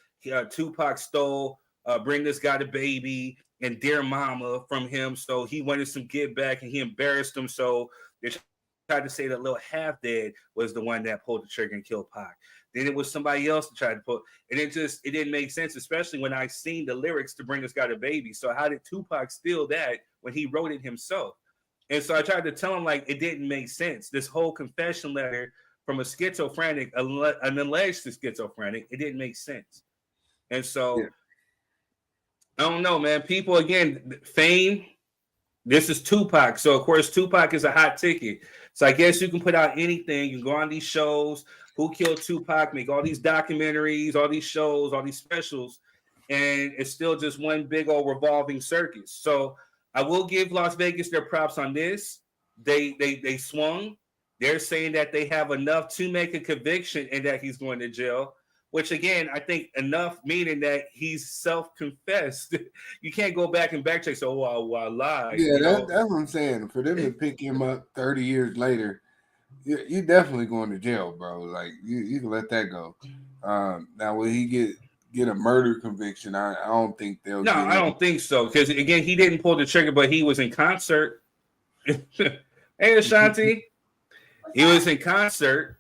Tupac stole Bring This Guy to Baby and Dear Mama from him. So he wanted some get back and he embarrassed him. So they tried to say that Lil Half Dead was the one that pulled the trigger and killed Pac. Then it was somebody else to try to put, and it didn't make sense, especially when I seen the lyrics to Bring This Guy to Baby. So how did Tupac steal that when he wrote it himself? And so I tried to tell him, like, it didn't make sense. This whole confession letter from a schizophrenic, an alleged schizophrenic, it didn't make sense. And so, yeah. I don't know, man. People, again, fame, this is Tupac. So, of course, Tupac is a hot ticket. So I guess you can put out anything. You can go on these shows, Who Killed Tupac, make all these documentaries, all these shows, all these specials, and it's still just one big old revolving circus. So I will give Las Vegas their props on this. They swung. They're saying that they have enough to make a conviction and that he's going to jail, which, again, I think enough meaning that he's self-confessed. You can't go back and backtrack. So, I lied. Yeah, that's what I'm saying. For them to pick him up 30 years later, you're definitely going to jail, bro. Like, you can let that go. Now, will he get a murder conviction? I don't think they'll. No, I don't think so. Because, again, he didn't pull the trigger, but he was in concert. Hey, Ashanti. He was in concert.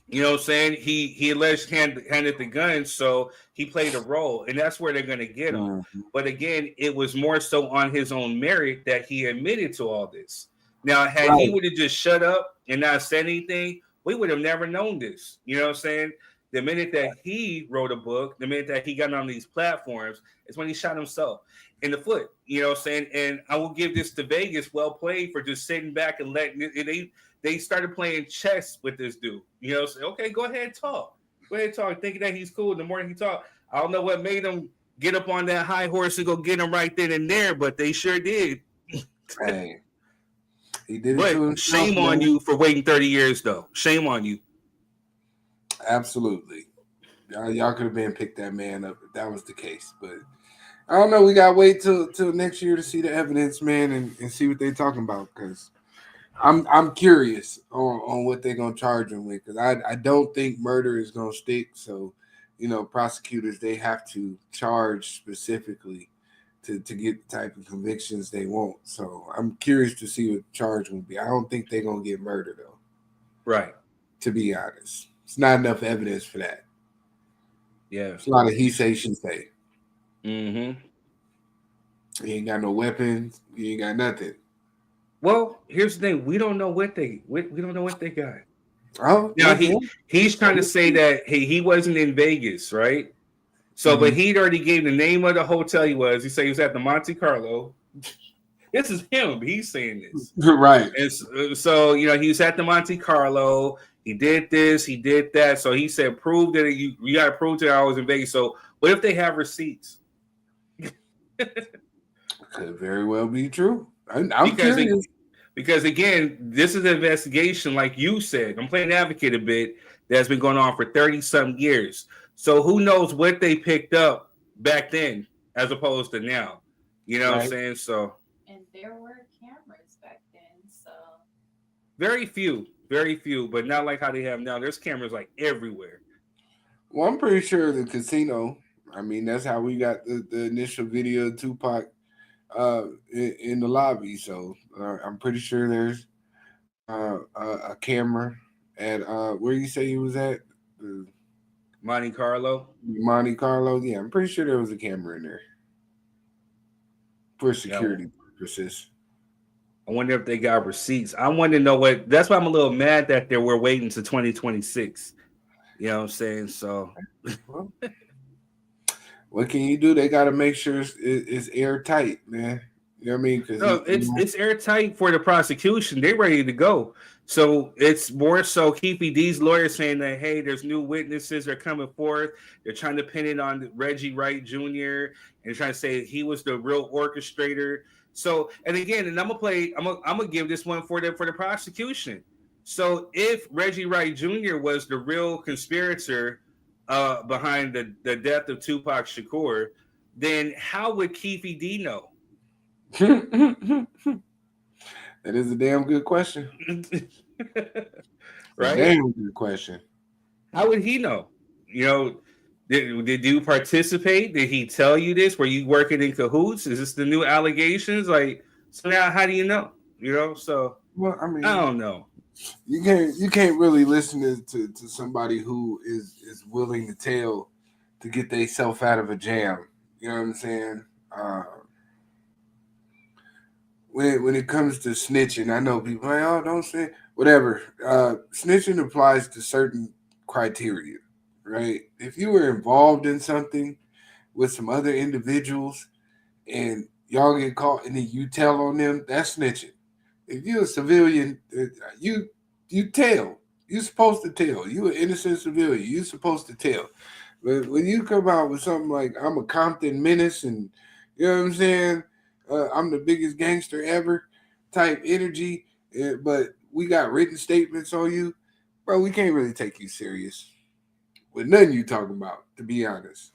You know what I'm saying? He alleged handed the gun, so he played a role, and that's where they're going to get him. Mm-hmm. But again, it was more so on his own merit that he admitted to all this. Now, had he would have just shut up and not said anything, we would have never known this. You know what I'm saying? The minute that he wrote a book, the minute that he got on these platforms, is when he shot himself in the foot. You know what I'm saying? And I will give this to Vegas, well played, for just sitting back and letting it. They started playing chess with this dude. You know, say, okay, go ahead and talk. Go ahead and talk. Thinking that he's cool. The more he talked, I don't know what made him get up on that high horse and go get him right then and there, but they sure did. Hey, he did it. But shame on you for waiting 30 years, though. Shame on you. Absolutely. Y'all could have been picked that man up if that was the case. But I don't know. We got to wait till next year to see the evidence, man, and see what they're talking about, because I'm curious on what they're gonna charge him with, because I don't think murder is gonna stick. So, you know, prosecutors, they have to charge specifically to get the type of convictions they want. So I'm curious to see what the charge will be. I don't think they're gonna get murder though. Right. To be honest, it's not enough evidence for that. Yeah, it's a lot of he say, she say. Mm-hmm. You ain't got no weapons. You ain't got nothing. Well, here's the thing: we don't know what they got. Oh, now he's trying to say that he wasn't in Vegas, right? So, but he'd already gave the name of the hotel he was. He said he was at the Monte Carlo. This is him. He's saying this, right? And so, you know, he was at the Monte Carlo. He did this. He did that. So he said, "Prove that you got to prove that I was in Vegas." So, what if they have receipts? Could very well be true. I'm curious. Because again, this is an investigation, like you said. I'm playing advocate a bit, that's been going on for 30-some years. So who knows what they picked up back then as opposed to now? You know what I'm saying? So, and there were cameras back then, so very few, but not like how they have now. There's cameras like everywhere. Well, I'm pretty sure the casino. I mean, that's how we got the initial video of Tupac in the lobby. So I'm pretty sure there's a camera at where you say he was at, Monte Carlo. Yeah, I'm pretty sure there was a camera in there for security purposes. I wonder if they got receipts. I want to know what. That's why I'm a little mad that we're waiting to 2026. You know what I'm saying? So. What can you do? They got to make sure it's airtight, man. You know what I mean? Because No, it's airtight for the prosecution. They're ready to go. So it's more so Keefe D's lawyer saying that, hey, there's new witnesses are coming forth. They're trying to pin it on Reggie Wright Jr. and trying to say he was the real orchestrator. So, and again, and I'm gonna give this one for the prosecution. So if Reggie Wright Jr. was the real conspirator behind the death of Tupac Shakur, then how would Keefe D know? That is a damn good question. Right? Damn good question. How would he know? You know, did you participate? Did he tell you this? Were you working in cahoots? Is this the new allegations? Like, so now how do you know? You know, so well, I mean, I don't know. You can't really listen to somebody who is willing to tell to get themselves out of a jam. You know what I'm saying? When it comes to snitching, I know people like, oh, don't say whatever. Snitching applies to certain criteria, right? If you were involved in something with some other individuals and y'all get caught and then you tell on them, that's snitching. If you're a civilian, you tell. You're supposed to tell. You're an innocent civilian. You're supposed to tell. But when you come out with something like I'm a Compton menace and you know what I'm saying, I'm the biggest gangster ever type energy, but we got written statements on you, bro, we can't really take you serious with nothing you talking about, to be honest.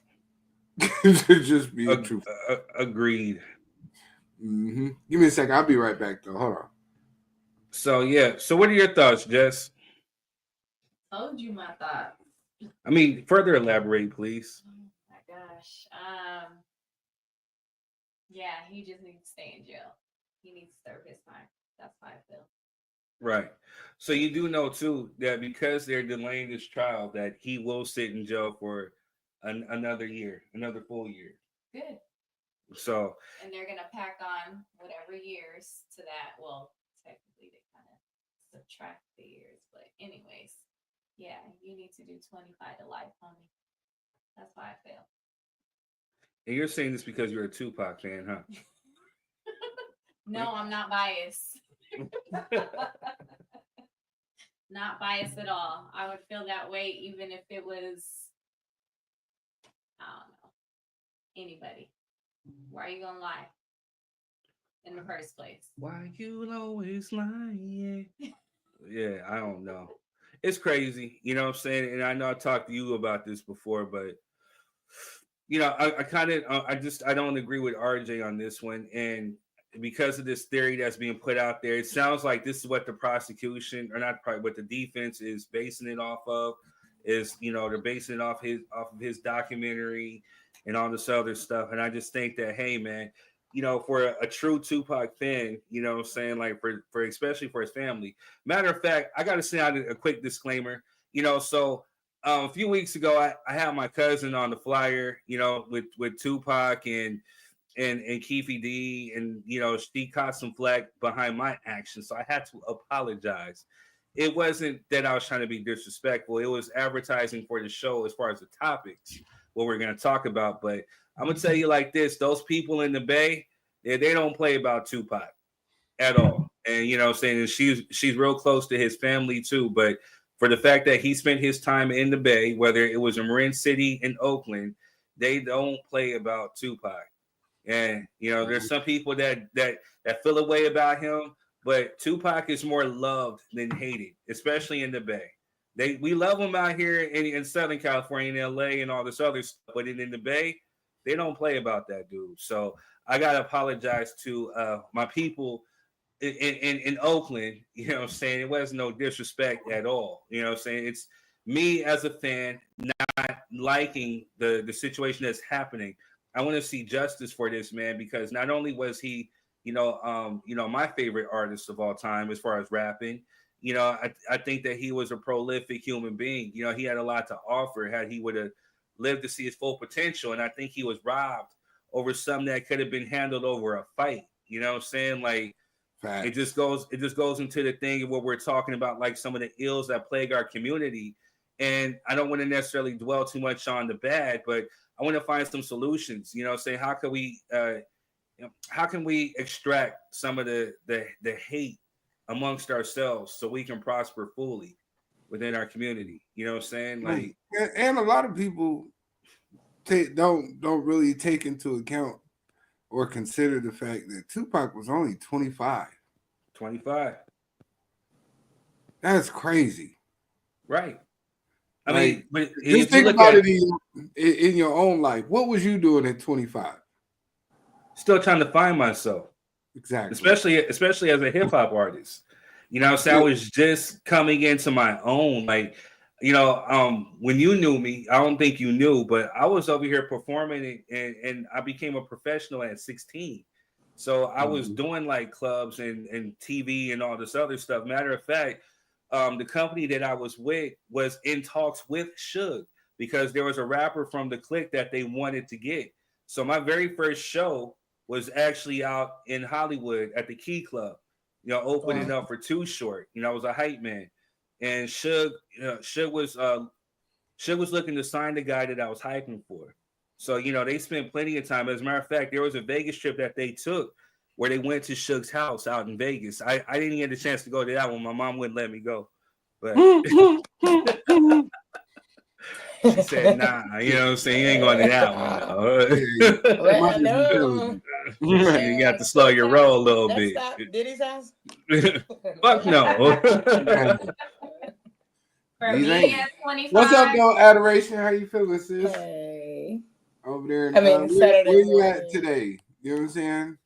Just being truthful. Agreed. Mm-hmm. Give me a second. I'll be right back, though. Hold on. So, yeah. So what are your thoughts, Jess? Told you my thoughts. I mean, further elaborate, please. Oh, my gosh. Yeah, he just needs to stay in jail. He needs to serve his time. That's how I feel. Right. So you do know too that because they're delaying this trial, that he will sit in jail for another year, another full year. Good. So. And they're gonna pack on whatever years to that. Well, technically they kind of subtract the years, but anyways, yeah, you need to do 25 to life, homie. That's why I feel. And you're saying this because you're a Tupac fan, huh? No, I'm not biased. Not biased at all. I would feel that way even if it was, I don't know, anybody. Why are you gonna lie in the first place? Why you always lying? Yeah, I don't know. It's crazy, you know what I'm saying? And I know I talked to you about this before, but you know, I kind of, I don't agree with RJ on this one. And because of this theory that's being put out there, it sounds like this is what the prosecution, or not probably, what the defense is basing it off of. Is, you know, they're basing it off of his documentary and all this other stuff. And I just think that, hey, man, you know, for a true Tupac fan, you know what I'm saying, like for especially for his family. Matter of fact, I got to send out a quick disclaimer, you know, so a few weeks ago, I had my cousin on the flyer, you know, with Tupac and Keefe D, and you know, she caught some flack behind my actions, so I had to apologize. It wasn't that I was trying to be disrespectful; it was advertising for the show as far as the topics what we're going to talk about. But I'm gonna tell you like this: those people in the Bay, they don't play about Tupac at all, and you know, what I'm saying she's real close to his family too, but. For the fact that he spent his time in the Bay, whether it was in Marin City in Oakland, they don't play about Tupac. And you know, there's some people that feel a way about him, but Tupac is more loved than hated, especially in the Bay. We love him out here in Southern California, in LA, and all this other stuff, but in the Bay, they don't play about that dude. So I gotta apologize to my people in Oakland, you know what I'm saying? It was no disrespect at all. You know what I'm saying? It's me as a fan not liking the situation that's happening. I want to see justice for this man, because not only was he, you know, my favorite artist of all time as far as rapping, you know, I think that he was a prolific human being. You know, he had a lot to offer had he would have lived to see his full potential. And I think he was robbed over something that could have been handled over a fight. You know what I'm saying? Like, It just goes into the thing of what we're talking about, like some of the ills that plague our community. And I don't want to necessarily dwell too much on the bad, but I want to find some solutions, you know, say how can we how can we extract some of the hate amongst ourselves so we can prosper fully within our community? You know what I'm saying? Like, and a lot of people don't really take into account or consider the fact that Tupac was only 25. 25. That's crazy. Right. I Like, mean, but just think about it in your own life. What was you doing at 25? Still trying to find myself. Exactly. Especially as a hip hop artist. You know, so I was just coming into my own. Like, you know, when you knew me, I don't think you knew, but I was over here performing and I became a professional at 16. So I was doing like clubs and TV and all this other stuff. Matter of fact, the company that I was with was in talks with Suge because there was a rapper from the clique that they wanted to get. So my very first show was actually out in Hollywood at the Key Club, you know, opening up for Too Short. You know, I was a hype man, and Suge was looking to sign the guy that I was hyping for. So you know, they spent plenty of time. As a matter of fact, there was a Vegas trip that they took where they went to Suge's house out in Vegas. I didn't get a chance to go to that one. My mom wouldn't let me go, but she said, "Nah, you know what I'm saying? You ain't going to that one. No. You got to slow your roll a little bit." Diddy's house? Fuck no. For me at 25. What's up, though, Adoration? How you feeling, sis? Hey. Over there. Saturday where you at today? You know what I'm saying?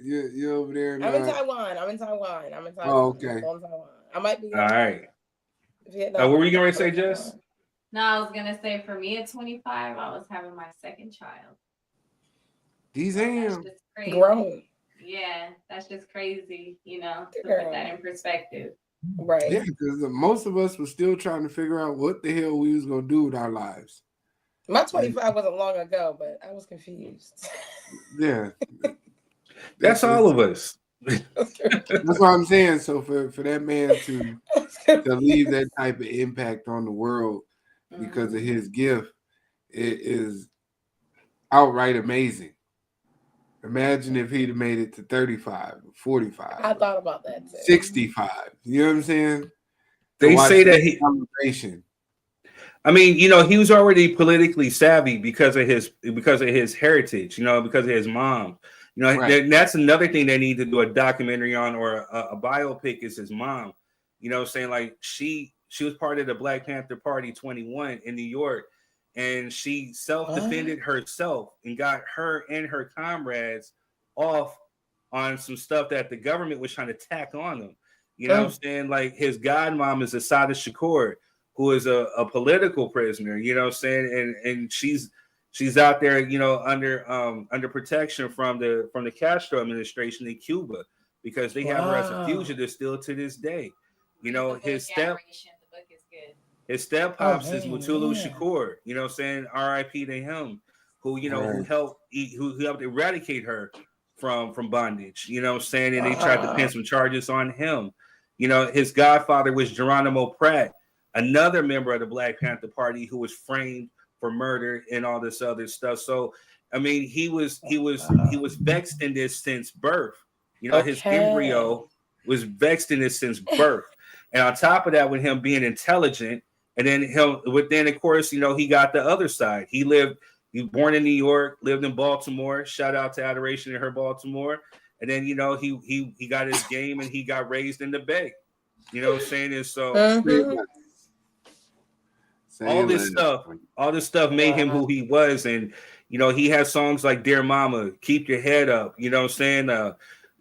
You're over there. I'm in Taiwan. Oh, okay. I might be. All right. Vietnam. What were you going to say, Jess? No, I was gonna say for me at 25, I was having my second child. These That's just crazy. Grown. Yeah, that's just crazy, you know, to put that in perspective. Right. Yeah, because most of us were still trying to figure out what the hell we was gonna do with our lives. My 25 wasn't long ago, but I was confused. Yeah. That's all of us. That's what I'm saying. So for that man to leave that type of impact on the world because of his gift, it is outright amazing. Imagine if he'd have made it to 35, 45. I thought about that too. 65. You know what I'm saying? They say that he. I mean, you know, he was already politically savvy because of his heritage. You know, because of his mom. You know, that's another thing they need to do a documentary on or a biopic is his mom. You know, saying like she was part of the Black Panther Party 21 in New York, and she self-defended herself and got her and her comrades off on some stuff that the government was trying to tack on them. You know what I'm saying? Like his godmom is Assata Shakur, who is a political prisoner, you know what I'm saying? And she's out there, you know, under protection from the Castro administration in Cuba because they have her as a fugitive still to this day. You know, his step pops is Mutulu Shakur, you know what I'm saying? R.I.P. to him, who, you know, who helped eradicate her from bondage, you know what I'm saying? And they tried to pin some charges on him. You know, his godfather was Geronimo Pratt, another member of the Black Panther Party who was framed for murder and all this other stuff. So, I mean, he was vexed in this since birth. You know, his embryo was vexed in this since birth. And on top of that, with him being intelligent, and then of course, you know, he got the other side. He was born in New York, lived in Baltimore. Shout out to Adoration in her Baltimore. And then, you know, he got his game and he got raised in the Bay. You know what I'm saying? And so all this stuff made him who he was. And, you know, he has songs like Dear Mama, Keep Your Head Up, you know what I'm saying?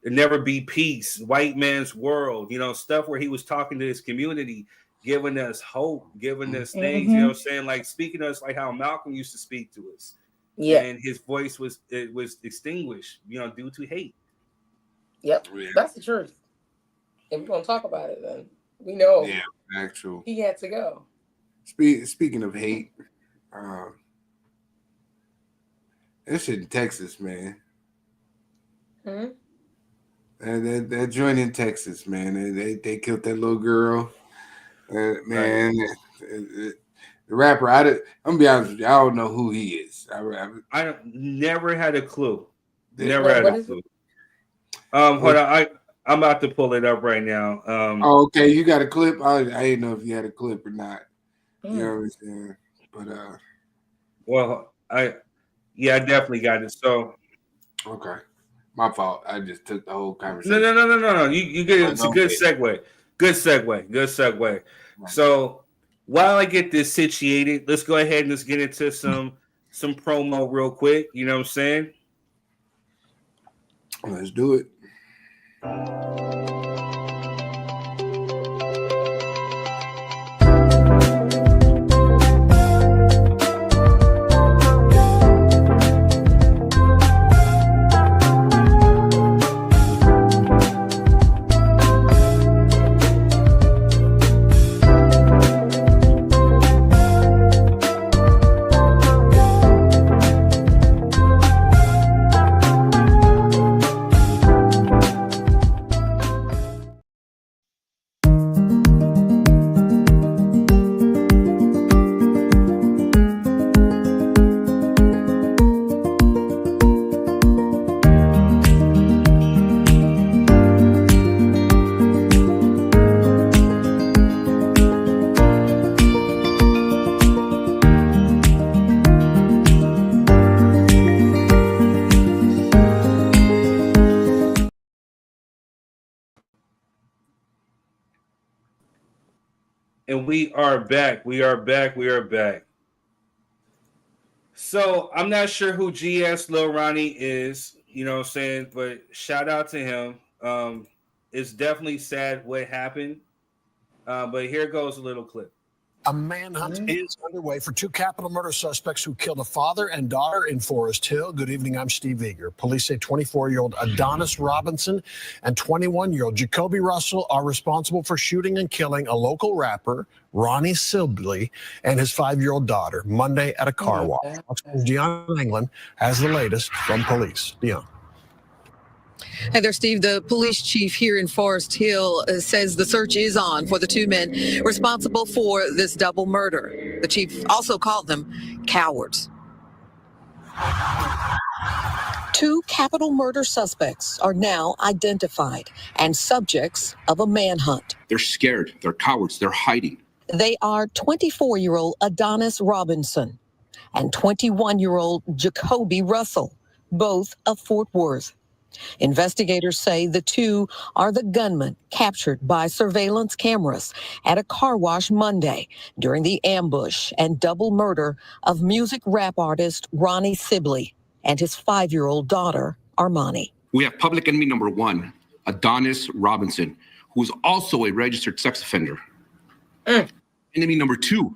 Never Be Peace, White Man's World, you know, stuff where he was talking to his community, giving us hope, giving us things, you know what I'm saying? Like speaking to us like how Malcolm used to speak to us. Yeah. And his voice was extinguished, you know, due to hate. Yep. That's the truth. If we're going to talk about it, then we know he had to go. Speaking of hate, that shit in Texas, man. And that joint in Texas, man. They killed that little girl. Man, the rapper, I'm gonna be honest with you, I don't know who he is. I never had a clue. Never had a clue. Hold on. I'm about to pull it up right now. Okay, you got a clip? I didn't know if you had a clip or not. You know what I'm saying? But well, I definitely got it. So okay, my fault. I just took the whole conversation. No. You get it. It's a good segue. Good segue. So while I get this situated, let's go ahead and let's get into some promo real quick. You know what I'm saying? Let's do it. And we are back. So I'm not sure who GS Lil Ronnie is, you know what I'm saying, but shout out to him. It's definitely sad what happened. But here goes a little clip. A manhunt is underway for two capital murder suspects who killed a father and daughter in Forest Hill. Good evening, I'm Steve Eager. Police say 24-year-old Adonis Robinson and 21-year-old Jacoby Russell are responsible for shooting and killing a local rapper, Ronnie Sibley, and his 5-year-old daughter Monday at a car wash. Dion England has the latest from police. Dion. Hey there, Steve. The police chief here in Forest Hill says the search is on for the two men responsible for this double murder. The chief also called them cowards. Two capital murder suspects are now identified and subjects of a manhunt. They're scared. They're cowards. They're hiding. They are 24-year-old Adonis Robinson and 21-year-old Jacoby Russell, both of Fort Worth. Investigators say the two are the gunmen captured by surveillance cameras at a car wash Monday during the ambush and double murder of music rap artist Ronnie Sibley and his 5-year-old daughter, Armani. We have public enemy number one, Adonis Robinson, who is also a registered sex offender. Enemy number two,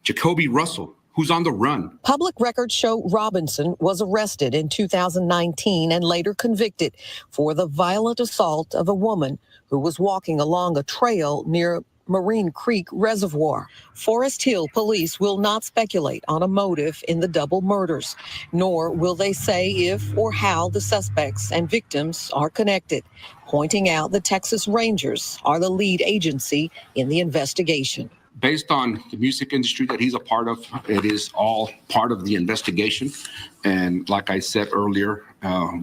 Jacoby Russell, who's on the run. Public records show Robinson was arrested in 2019 and later convicted for the violent assault of a woman who was walking along a trail near Marine Creek Reservoir. Forest Hill police will not speculate on a motive in the double murders, nor will they say if or how the suspects and victims are connected, pointing out the Texas Rangers are the lead agency in the investigation. Based on the music industry that he's a part of, it is all part of the investigation. And like I said earlier,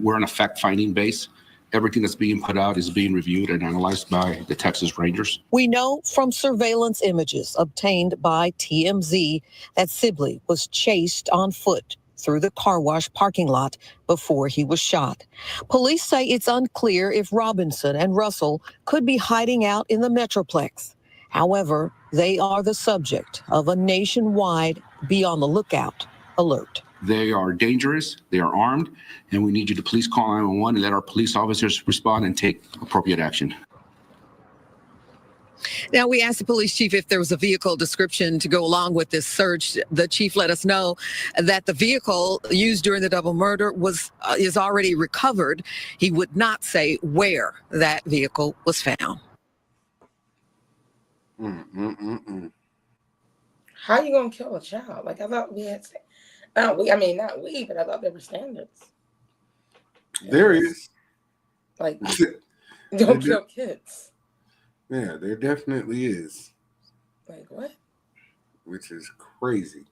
we're on a fact-finding base. Everything that's being put out is being reviewed and analyzed by the Texas Rangers. We know from surveillance images obtained by TMZ that Sibley was chased on foot through the car wash parking lot before he was shot. Police say it's unclear if Robinson and Russell could be hiding out in the Metroplex. However, they are the subject of a nationwide be on the lookout alert. They are dangerous, they are armed, and we need you to please call 911 and let our police officers respond and take appropriate action. Now, we asked the police chief if there was a vehicle description to go along with this search. The chief let us know that the vehicle used during the double murder is already recovered. He would not say where that vehicle was found. How you gonna kill a child? Like, I thought we had. Not we, but I thought there were standards. There is. Like, don't kill kids. Yeah, there definitely is. Like what? Which is crazy.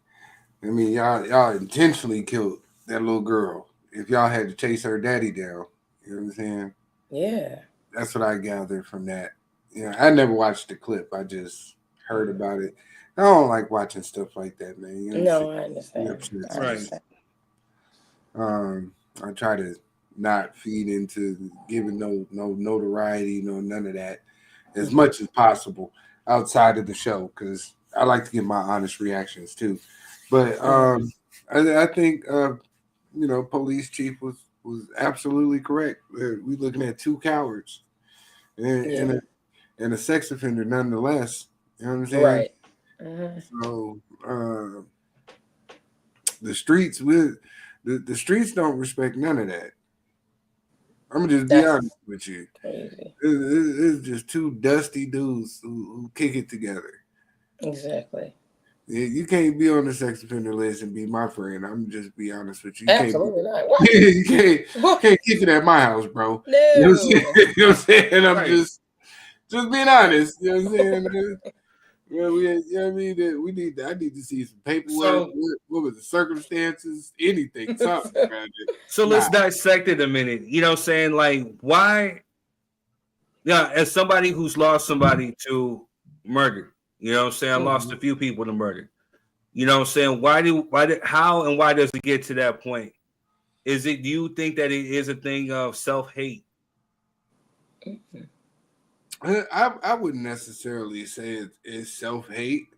I mean, y'all intentionally killed that little girl if y'all had to chase her daddy down. You know what I'm saying? Yeah. That's what I gathered from that. Yeah, I never watched the clip. I just heard about it. I don't like watching stuff like that, man. You know No, I understand. I try to not feed into giving no notoriety, none of that, as much as possible outside of the show, because I like to get my honest reactions too. But I think police chief was absolutely correct. We looking at two cowards and a sex offender, nonetheless. You know what I'm saying? Right. Mm-hmm. So the streets the streets don't respect none of that. I'm gonna just be honest with you. Crazy. It's just two dusty dudes who kick it together. Exactly. You can't be on the sex offender list and be my friend. I'm just be honest with you. Absolutely not. You can't kick it at my house, bro. No. You know what I'm saying? I'm just being honest. You know what I'm saying? We need. I need to see some paperwork. What was the circumstances? Anything, something. So let's dissect it a minute. You know what I'm saying? Like, why? Yeah, as somebody who's lost somebody to murder, you know what I'm saying? I lost a few people to murder. You know what I'm saying? How and why does it get to that point? Do you think that it is a thing of self-hate? I wouldn't necessarily say it's self-hate.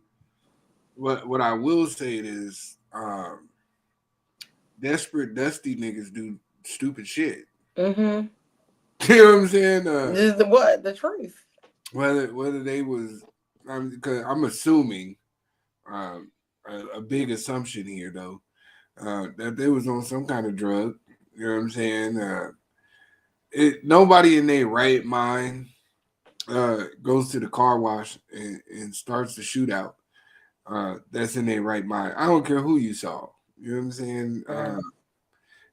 What I will say is desperate, dusty niggas do stupid shit. Mm-hmm. You know what I'm saying? This is the truth. Whether they was, because I'm assuming a big assumption here though, that they was on some kind of drug. You know what I'm saying? Nobody in their right mind goes to the car wash and starts the shootout. That's in their right mind. I don't care who you saw. You know what I'm saying?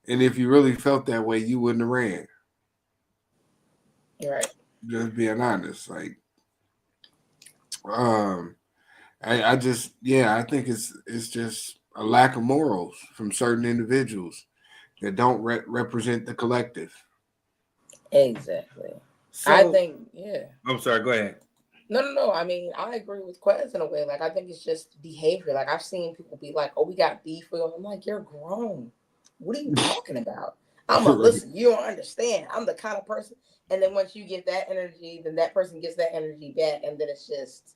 And if you really felt that way, you wouldn't have ran. Right. Just being honest. Like, I think it's just a lack of morals from certain individuals that don't represent the collective. Exactly. So, I think, I'm sorry, go ahead. No. I mean, I agree with Quez in a way. Like, I think it's just behavior. Like, I've seen people be like, "Oh, we got beef." I'm like, "You're grown. What are you talking about?" I'm like, "Listen, you don't understand. I'm the kind of person." And then once you get that energy, then that person gets that energy back, and then it's just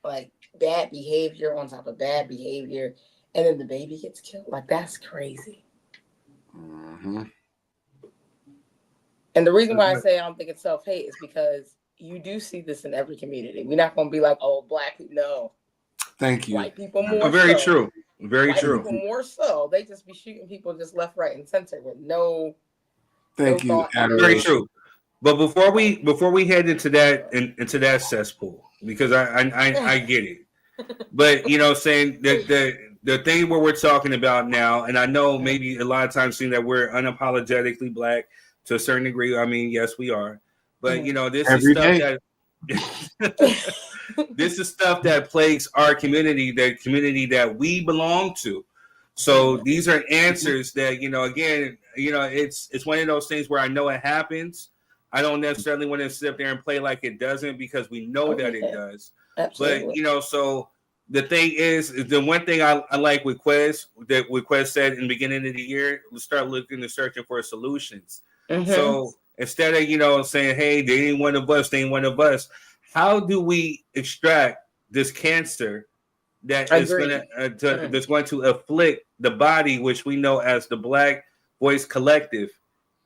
like bad behavior on top of bad behavior, and then the baby gets killed. Like, that's crazy. Mm-hmm. And the reason why I say I don't think it's self-hate is because you do see this in every community. We're not going to be like, "Oh, black people." No. Thank you. White people more Very so. true. Very White true. people more so. They just be shooting people just left, right, and center with no. Thank you. Very true. But before we head into that cesspool, because I get it. But you know, saying that the thing where we're talking about now, and I know maybe a lot of times seeing that we're unapologetically black to a certain degree. I mean, yes, we are. But you know, this is stuff this is stuff that plagues our community, the community that we belong to. So these are answers that, you know, again, you know, it's one of those things where I know it happens. I don't necessarily want to sit up there and play like it doesn't, because we know that it does. Absolutely. But, you know, so the thing is the one thing I like with Quez, that what Quez said in the beginning of the year, we start looking and searching for solutions. Mm-hmm. So instead of, you know, saying, "Hey, they ain't one of us," how do we extract this cancer that is that's going to afflict the body, which we know as the Black Voice Collective,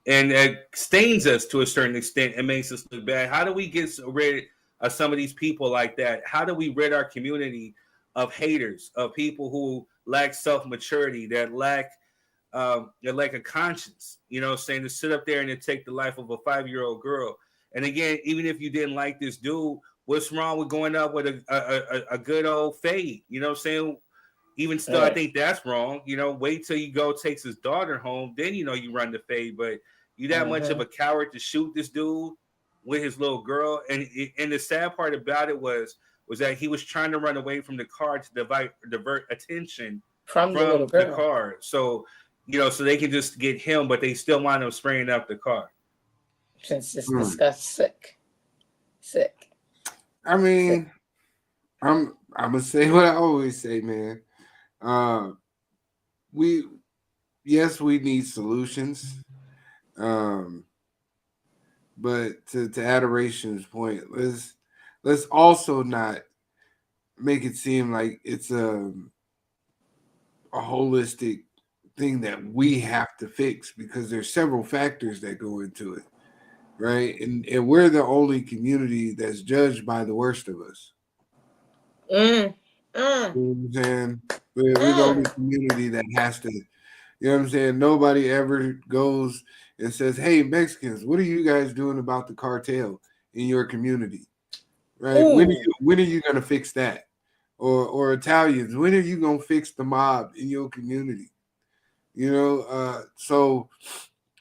and it stains us to a certain extent and makes us look bad? How do we get rid of some of these people like that? How do we rid our community of haters, of people who lack self-maturity, that lack a conscience, you know, saying, to sit up there and to take the life of a 5-year-old girl? And again, even if you didn't like this dude, what's wrong with going up with a good old fade? You know what I'm saying? Even still, I think that's wrong. You know, wait till you go takes his daughter home, then, you know, you run the fade. But you that much of a coward to shoot this dude with his little girl. And the sad part about it was that he was trying to run away from the car to divert attention from the car. So so they can just get him, but they still wind up spraying up the car. Since it's discussed sick. I mean, I'm gonna say what I always say, man. We need solutions. But to Adoration's point, let's also not make it seem like it's a holistic thing that we have to fix, because there's several factors that go into it, right? And we're the only community that's judged by the worst of us. You know what I'm saying? We're the only community that has to, you know what I'm saying? Nobody ever goes and says, hey, Mexicans, what are you guys doing about the cartel in your community? Right? When are you going to fix that? Or Italians, when are you going to fix the mob in your community? So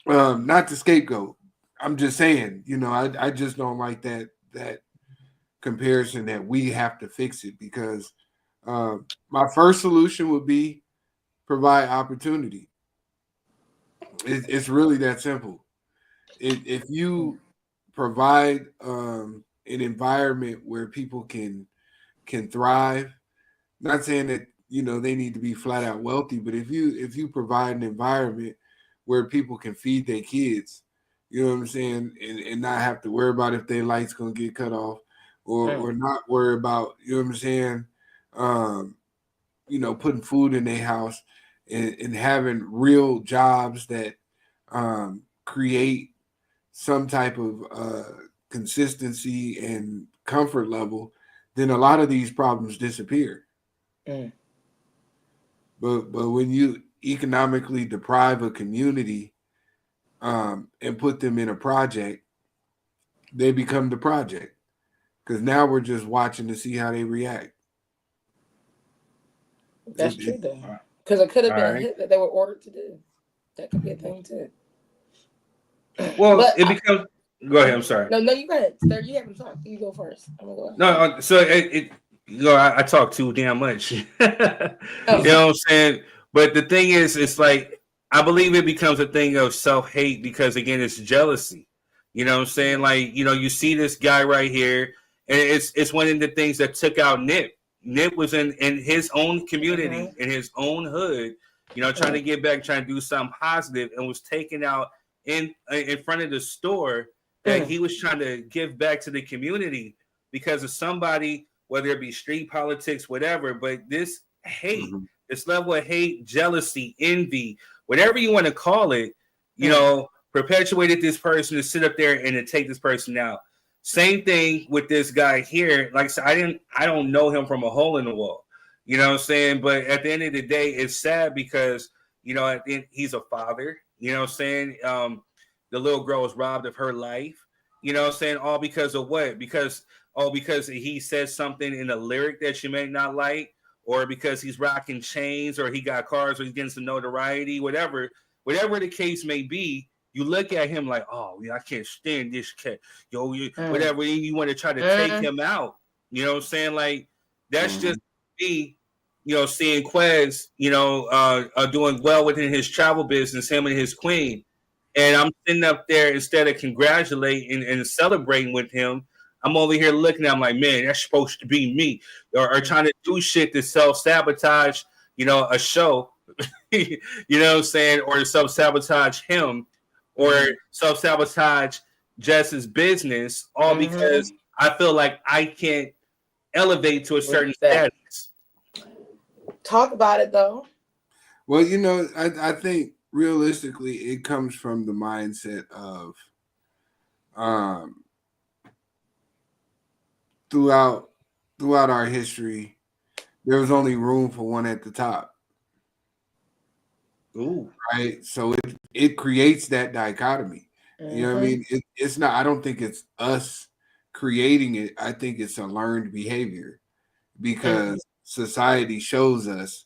not the scapegoat. I'm just saying, I just don't like that comparison that we have to fix it, because my first solution would be provide opportunity. It's really that simple. If you provide an environment where people can thrive, not saying that they need to be flat out wealthy, but if you provide an environment where people can feed their kids, you know what I'm saying, and not have to worry about if their light's gonna get cut off, or not worry about, you know what I'm saying, putting food in their house, and having real jobs that create some type of consistency and comfort level, then a lot of these problems disappear. But when you economically deprive a community and put them in a project, they become the project, because now we're just watching to see how they react. That's true, though, because it could have been a hit that they were ordered to do. That could be a thing too. Well, it becomes. Go ahead. I'm sorry. No, you go ahead. Sir, you haven't talked. You go first. I'm gonna go ahead. No, so I talk too damn much. You know what I'm saying? But the thing is, it's like, I believe it becomes a thing of self-hate, because again, it's jealousy. You know what I'm saying? Like, you see this guy right here, and it's one of the things that took out Nip. Nip was in his own community, in his own hood, trying to get back, trying to do something positive, and was taken out in front of the store that he was trying to give back to the community because of somebody, whether it be street politics, whatever. But this hate, this level of hate, jealousy, envy, whatever you want to call it, perpetuated this person to sit up there and to take this person out. Same thing with this guy here. Like I said, I don't know him from a hole in the wall. You know what I'm saying? But at the end of the day, it's sad because, he's a father. You know what I'm saying? The little girl was robbed of her life. You know what I'm saying? All because of what? Because he said something in a lyric that you may not like, or because he's rocking chains, or he got cars, or he's getting some notoriety, whatever the case may be. You look at him like, oh, I can't stand this cat. Whatever. You want to try to take him out. You know what I'm saying? Like, that's just me, seeing Quez, doing well within his travel business, him and his queen. And I'm sitting up there, instead of congratulating and celebrating with him, I'm over here looking at him like, man, that's supposed to be me. Or trying to do shit to self-sabotage, a show. You know what I'm saying? Or to self-sabotage him. Or self-sabotage Jess's business, all because I feel like I can't elevate to a certain status. Talk about it, though. Well, I think realistically it comes from the mindset of throughout our history, there was only room for one at the top. Ooh. Right. So it creates that dichotomy. You know what I mean? It's not, I don't think it's us creating it. I think it's a learned behavior, because society shows us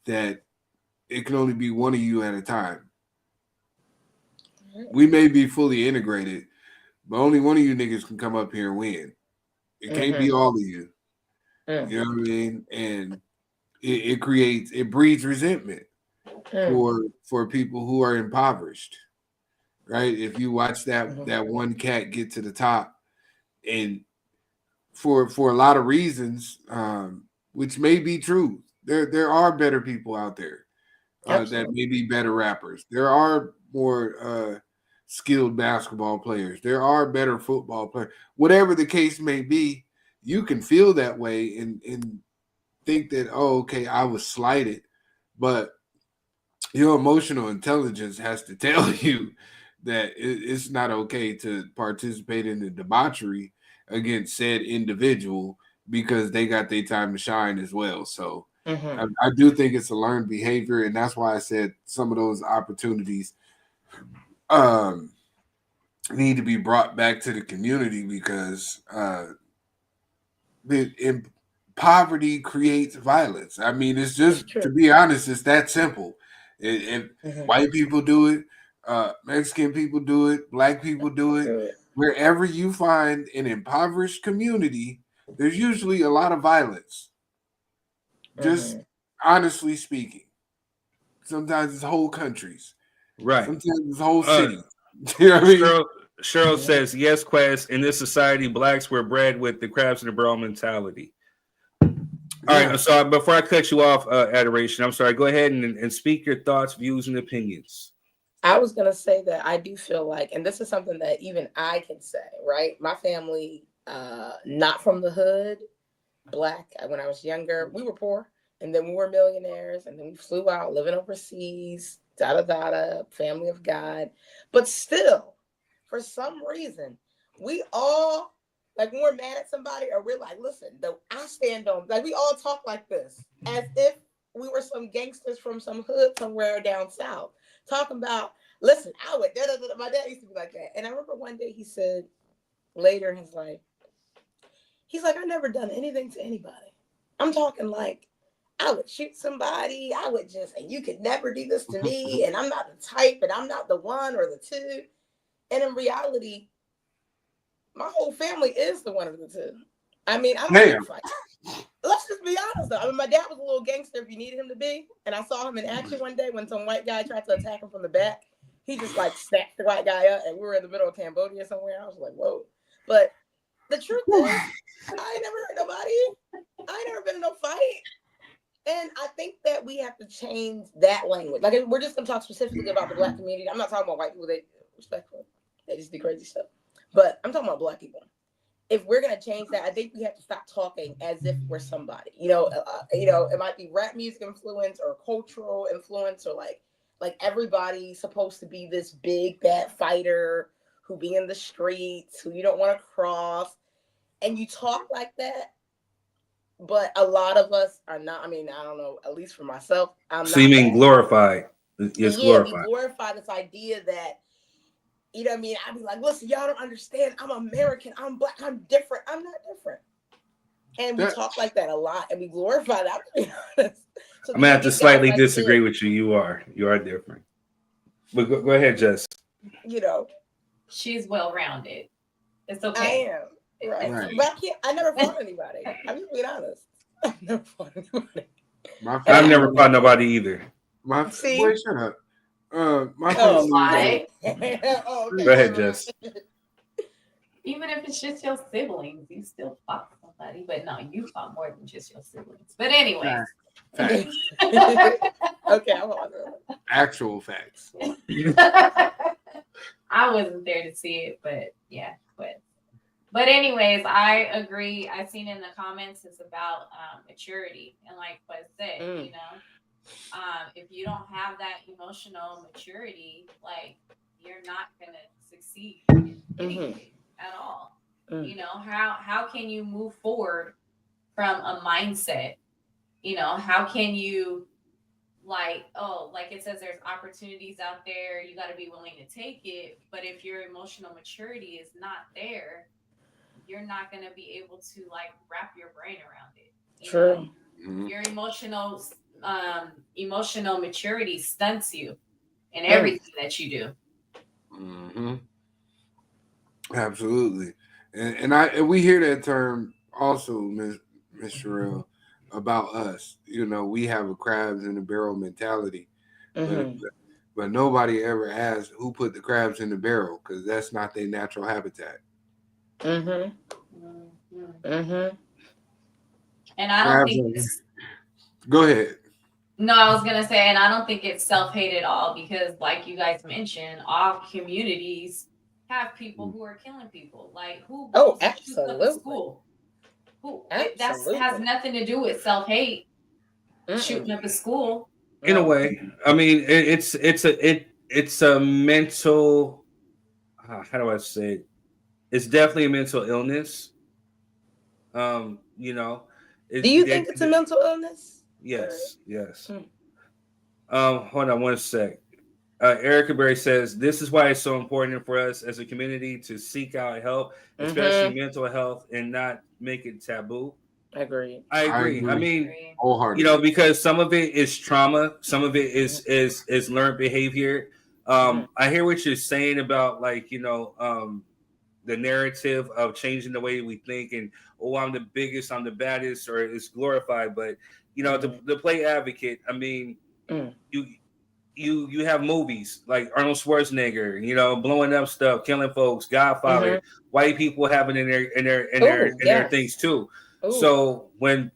that it can only be one of you at a time. We may be fully integrated, but only one of you niggas can come up here and win. It can't be all of you. You know what I mean? And it breeds resentment. for people who are impoverished, right? If you watch that one cat get to the top, and for a lot of reasons, which may be true, there are better people out there that may be better rappers. There are more skilled basketball players. There are better football players. Whatever the case may be, you can feel that way and think that, oh, okay, I was slighted, but your emotional intelligence has to tell you that it's not okay to participate in the debauchery against said individual because they got their time to shine as well. So I do think it's a learned behavior, and that's why I said some of those opportunities need to be brought back to the community because poverty creates violence. I mean, it's just, to be honest, it's that simple. If white people do it, Mexican people do it, black people do it. Wherever you find an impoverished community, there's usually a lot of violence. Just honestly speaking, sometimes it's whole countries, right? Sometimes it's whole cities. You know what I mean? Cheryl says, yes, Quest, in this society, blacks were bred with the crabs in the barrel mentality. All right, I'm sorry. Before I cut you off, Adoration, I'm sorry. Go ahead and speak your thoughts, views, and opinions. I was going to say that I do feel like, and this is something that even I can say, right? My family, not from the hood, black, when I was younger, we were poor. And then we were millionaires. And then we flew out living overseas, family of God. But still, for some reason, we all, like when we're mad at somebody or we're like, listen, I stand on, like we all talk like this as if we were some gangsters from some hood somewhere down south talking about, listen, I would, my dad used to be like that. And I remember one day he said later in his life, he's like, I never done anything to anybody. I'm talking like, I would shoot somebody. I would just, and you could never do this to me. And I'm not the type, and I'm not the one or the two. And in reality, my whole family is the one of the two. I mean, I don't fight. Let's just be honest though. I mean, my dad was a little gangster if you needed him to be. And I saw him in action one day when some white guy tried to attack him from the back. He just like snatched the white guy up, and we were in the middle of Cambodia somewhere. I was like, whoa. But the truth is, I ain't never hurt nobody. I ain't never been in no fight. And I think that we have to change that language. Like, we're just going to talk specifically about the black community. I'm not talking about white people. They respectful. They just do crazy stuff. But I'm talking about black people. If we're going to change that, I think we have to stop talking as if we're somebody. You know, it might be rap music influence or cultural influence, or like everybody's supposed to be this big bad fighter who be in the streets, who you don't want to cross. And you talk like that. But a lot of us are not. I mean, I don't know. At least for myself, I'm not. So you mean glorified? Yes, glorified. We glorify this idea that, you know what I mean? I'd be like, listen, y'all don't understand. I'm American. I'm black. I'm different. I'm not different. And we talk like that a lot, and we glorify that. To be honest. So I'm gonna have to slightly disagree with you. You are different. But go ahead, Jess. You know, she's well-rounded. It's okay. I am. Right. But I never fought anybody. I'm just being honest. I've never fought anybody. I've never fought nobody either. Boy, shut up. My okay. Go ahead, Jess. Even if it's just your siblings, you still fought somebody. But no, you fought more than just your siblings. But anyway. Facts. Okay, I'm on that. Actual facts. I wasn't there to see it, but yeah, But anyways, I agree. I've seen in the comments it's about maturity, and like what I said, you know, if you don't have that emotional maturity, like you're not gonna succeed in anything at all. You know, how can you move forward from a mindset? You know, how can you like it says there's opportunities out there, you got to be willing to take it, but if your emotional maturity is not there, you're not going to be able to like wrap your brain around it. True. Your emotional maturity stunts you in everything that you do. Absolutely. And we hear that term also, Miss Sherelle, about us. You know, we have a crabs in the barrel mentality. but nobody ever asked who put the crabs in the barrel, because that's not their natural habitat. And I don't Crabs think Go ahead. No, I was gonna say, and I don't think it's self-hate at all, because like you guys mentioned, all communities have people who are killing people. Like who goes and shoots up a school? Who that has nothing to do with self-hate. Shooting up a school. In a way, I mean, it's a mental. How do I say it? It's definitely a mental illness. You know, do you think it's a mental illness? Yes, yes. Hold on one sec. Erica Berry says, this is why it's so important for us as a community to seek out help, especially mental health, and not make it taboo. I agree. I agree. I mean, you know, because some of it is trauma, some of it is learned behavior. I hear what you're saying about, like, you know, the narrative of changing the way we think, and I'm the biggest, I'm the baddest, or it's glorified. But you know, to play advocate, I mean, you have movies like Arnold Schwarzenegger, you know, blowing up stuff, killing folks, Godfather, white people having in their things too. So when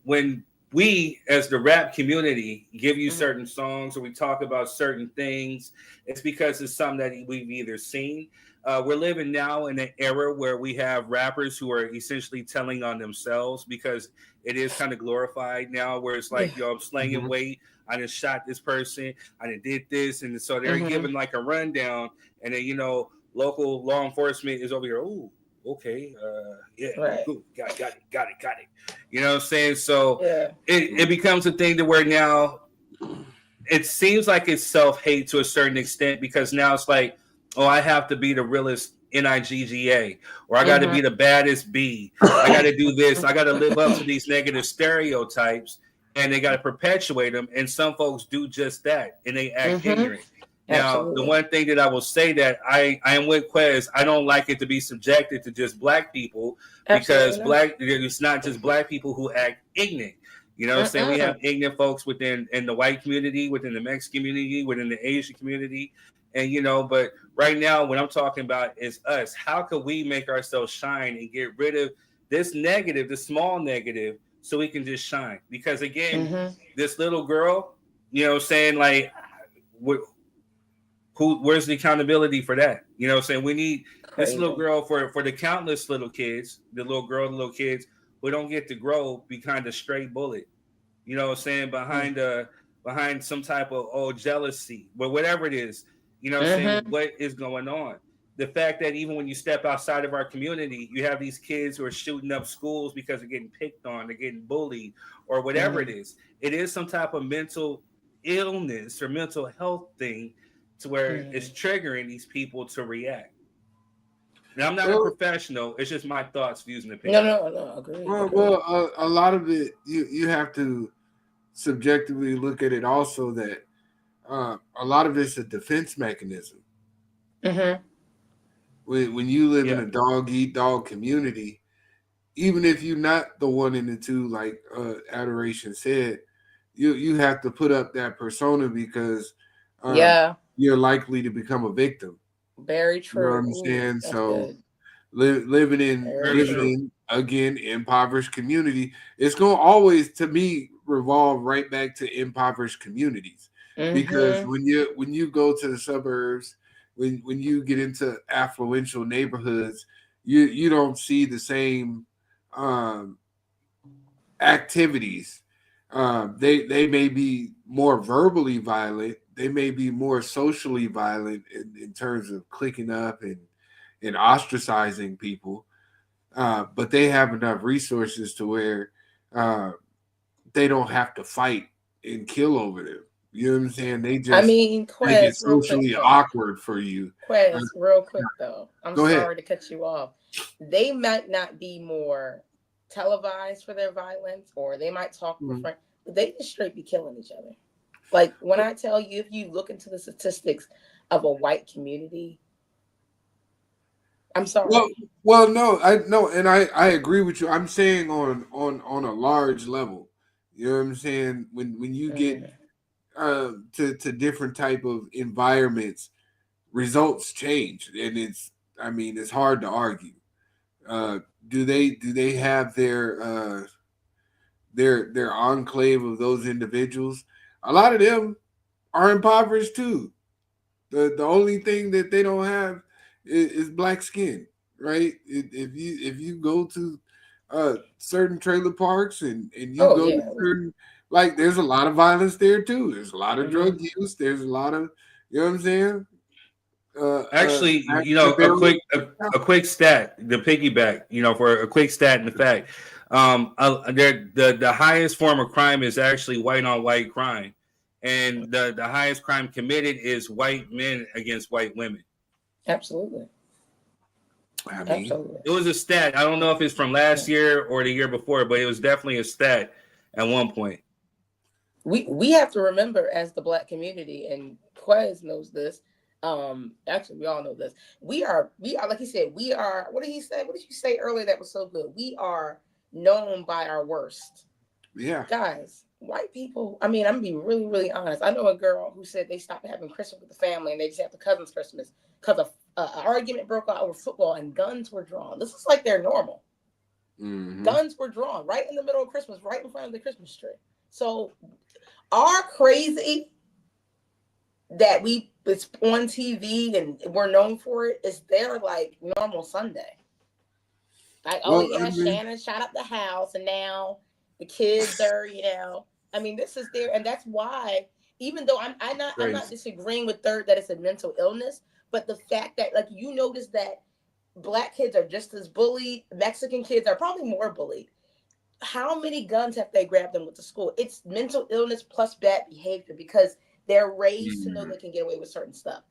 we as the rap community give you certain songs, or we talk about certain things, it's because it's something that we've either seen. We're living now in an era where we have rappers who are essentially telling on themselves, because it is kind of glorified now, where it's like, yo, I'm slanging weight, I just shot this person, I done did this, and so they're giving like a rundown, and then, you know, local law enforcement is over here, ooh, okay, cool. Got it. You know what I'm saying? So it becomes a thing to where now it seems like it's self-hate to a certain extent, because now it's like, oh, I have to be the realest NIGGA, or I got to be the baddest B. I got to do this. I got to live up to these negative stereotypes, and they got to perpetuate them. And some folks do just that, and they act ignorant. Now, the one thing that I will say that I am with Quez, I don't like it to be subjected to just black people, because it's not just black people who act ignorant. You know what I'm saying? We have ignorant folks in the white community, within the Mexican community, within the Asian community. And, you know, but right now, what I'm talking about is us. How can we make ourselves shine and get rid of this negative, the small negative, so we can just shine? Because, again, this little girl, you know what I'm saying, like, where's the accountability for that? You know what I'm saying? We need this little girl for the countless little kids, the little kids who don't get to grow behind a straight bullet. You know what I'm saying? Behind some type of jealousy, but whatever it is. You know what I'm saying? What is going on? The fact that even when you step outside of our community, you have these kids who are shooting up schools because they're getting picked on, they're getting bullied, or whatever it is. It is some type of mental illness or mental health thing, to where it's triggering these people to react. Now, I'm not a professional. It's just my thoughts, views, and opinions. No, agree. Well, a lot of it, you have to subjectively look at it also, that a lot of it's a defense mechanism. When you live in a dog-eat-dog community, even if you're not the one in the two, like Adoration said, you have to put up that persona, because you're likely to become a victim. Very true. You know what I'm saying? So living in again impoverished community, it's going to always, to me, revolve right back to impoverished communities. Because when you go to the suburbs, when you get into affluential neighborhoods, you don't see the same activities. They may be more verbally violent. They may be more socially violent in terms of clicking up and ostracizing people. But they have enough resources to where they don't have to fight and kill over them. You know what I'm saying? They just make it socially awkward for you. Quez, real quick though. I'm sorry to cut you off. They might not be more televised for their violence, or they might talk with friends, but they just straight be killing each other. Like, when I tell you, if you look into the statistics of a white community, I'm sorry. No, and I agree with you. I'm saying on a large level. You know what I'm saying? When you get to different type of environments, results change, and it's hard to argue. Do they have their enclave of those individuals? A lot of them are impoverished too. The only thing that they don't have is black skin, right? If you go to certain trailer parks and you go to certain, like, there's a lot of violence there too. There's a lot of drug use. There's a lot of, you know what I'm saying? Actually, a quick stat, the piggyback, for a quick stat and the fact, the highest form of crime is actually white on white crime, and the highest crime committed is white men against white women. Absolutely. Absolutely. It was a stat. I don't know if it's from last year or the year before, but it was definitely a stat at one point. We have to remember, as the Black community, and Quez knows this. Actually, we all know this. We are like he said. We are. What did he say? What did you say earlier? That was so good. We are known by our worst. Yeah, guys. White people. I mean, I'm gonna be really, really honest. I know a girl who said they stopped having Christmas with the family and they just have the cousins' Christmas because an argument broke out over football and guns were drawn. This is like their normal. Mm-hmm. Guns were drawn right in the middle of Christmas, right in front of the Christmas tree. So, our crazy that it's on TV and we're known for it is their like normal Sunday. Like, Shannon shot up the house and now the kids are, this is there, and that's why, even though I'm not disagreeing with Third that it's a mental illness, but the fact that, like, you notice that Black kids are just as bullied, Mexican kids are probably more bullied. How many guns have they grabbed them with to school? It's mental illness plus bad behavior because they're raised to know they can get away with certain stuff.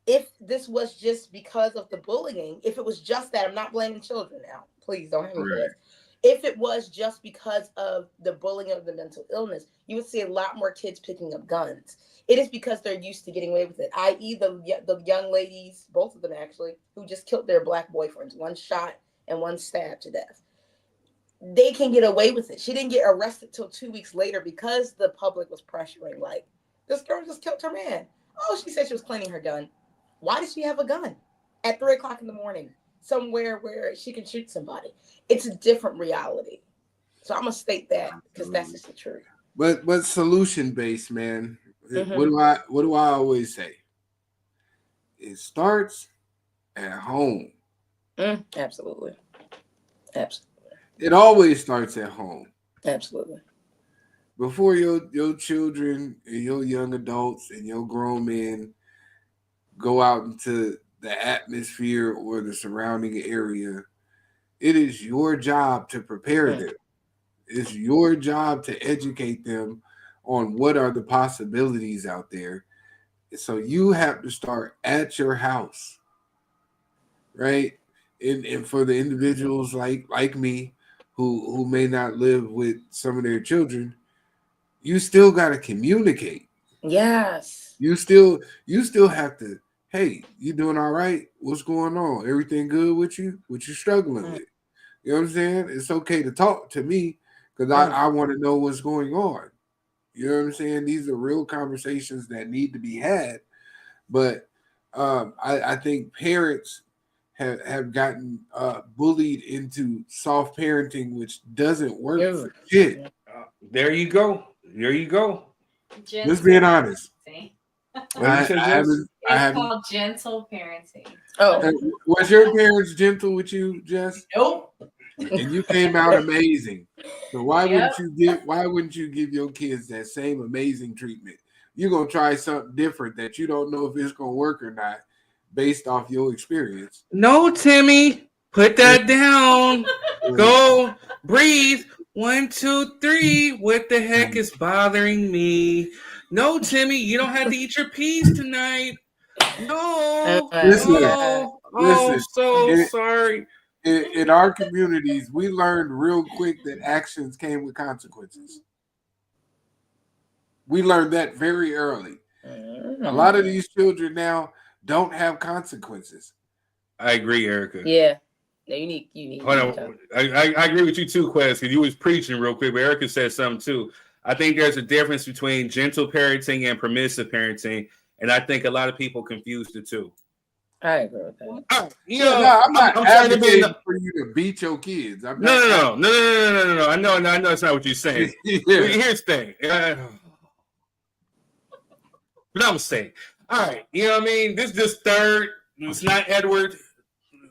If this was just because of the bullying, if it was just that, I'm not blaming children now. Please don't have me for this. If it was just because of the bullying of the mental illness, you would see a lot more kids picking up guns. It is because they're used to getting away with it, i.e. the young ladies, both of them actually, who just killed their Black boyfriends, one shot and one stabbed to death. They can get away with it. She didn't get arrested till 2 weeks later because the public was pressuring, like, this girl just killed her man. Oh, she said she was cleaning her gun. Why does she have a gun at 3 o'clock in the morning somewhere where she can shoot somebody? It's a different reality. So I'm going to state that because that's just the truth. But solution based, man. Mm-hmm. What do I always say? It starts at home. Absolutely. It always starts at home. Absolutely. Before your children and your young adults and your grown men go out into the atmosphere or the surrounding area, it is your job to prepare them. It's your job to educate them on what are the possibilities out there. So you have to start at your house, right? And for the individuals like me who may not live with some of their children, you still got to communicate. Yes. You still have to, hey, you doing all right? What's going on? Everything good with you? What you struggling with? You know what I'm saying? It's okay to talk to me because I want to know what's going on. You know what I'm saying? These are real conversations that need to be had. But I think parents have gotten bullied into soft parenting, which doesn't work for shit. There you go. Just being honest. It's called gentle parenting. Oh, was your parents gentle with you, Jess? Nope. And you came out amazing. So why wouldn't you give your kids that same amazing treatment? You're gonna try something different that you don't know if it's gonna work or not, based off your experience. No, Timmy, put that down. Go breathe. 1, 2, 3. What the heck is bothering me? No, Timmy, you don't have to eat your peas tonight. No. Listen, Sorry. In our communities, we learned real quick that actions came with consequences. We learned that very early. A lot of these children now don't have consequences. I agree, Erica. Yeah. No, you need. Hold on. I agree with you too, Quest, because you was preaching real quick, but Erica said something too. I think there's a difference between gentle parenting and permissive parenting, and I think a lot of people confuse the two. I agree with that. I'm not I'm trying to be for you to beat your kids. No. I know it's not what you're saying. Yeah. Here's the thing. But I'm saying, all right, you know what I mean? This is just third. It's not Edward.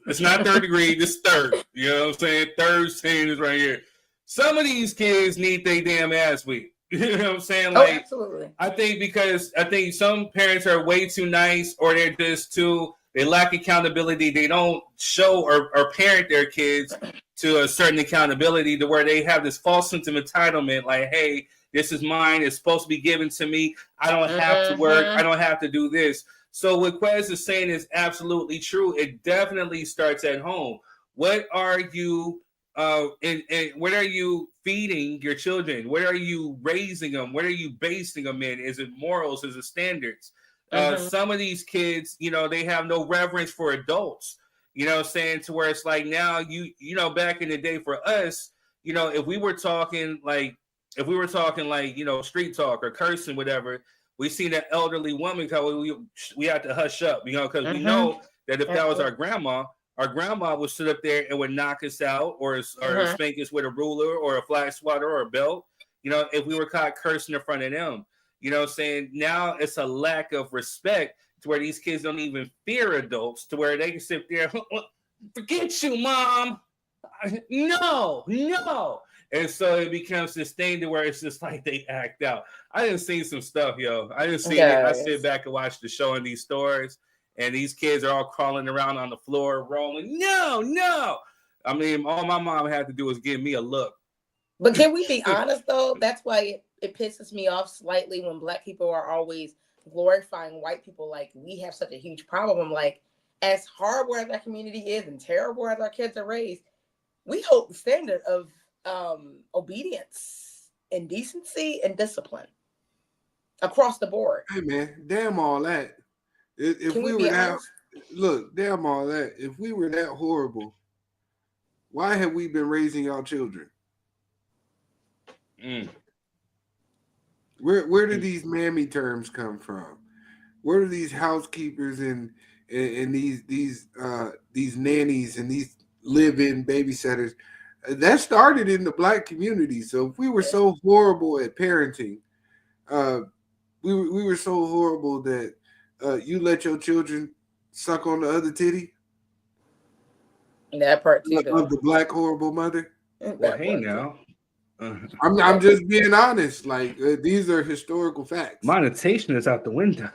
It's not third degree. This third. You know what I'm saying? Third scene is right here. Some of these kids need their damn ass beat. You know what I'm saying? Like, absolutely. I think some parents are way too nice, or they're just they lack accountability. They don't show or parent their kids to a certain accountability to where they have this false sense of entitlement. Like, hey, this is mine. It's supposed to be given to me. I don't have to work. I don't have to do this. So what Quez is saying is absolutely true. It definitely starts at home. What are you what are you feeding your children? What are you raising them? What are you basing them in? Is it morals? Is it standards? Some of these kids, they have no reverence for adults. You know what I'm saying? To where it's like now, back in the day for us, if we were talking like, street talk or cursing, whatever, we seen that elderly woman, we had to hush up, because we know that if that was our grandma would sit up there and would knock us out or spank us with a ruler or a flag swatter or a belt, if we were caught cursing in front of them. You know what I'm saying? Now it's a lack of respect to where these kids don't even fear adults, to where they can sit there, forget you, mom. No. And so it becomes this thing to where it's just like they act out. I done seen some stuff, yo. I didn't see it. I sit back and watch the show in these stores, and these kids are all crawling around on the floor, rolling. No. I mean, all my mom had to do was give me a look. But can we be honest, though? That's why it pisses me off slightly when Black people are always glorifying white people like we have such a huge problem. Like, as horrible as our community is and terrible as our kids are raised, we hold the standard of obedience and decency and discipline across the board. Hey, man, damn all that. If we were that, damn all that. If we were that horrible, why have we been raising our children? Where do these mammy terms come from? Where do these housekeepers and these nannies and these live-in babysitters? That started in the Black community. So if we were so horrible at parenting, we were so horrible that you let your children suck on the other titty. That part too. Of the Black horrible mother. Well, hey now. I'm just being honest. Like these are historical facts. Monetization is out the window.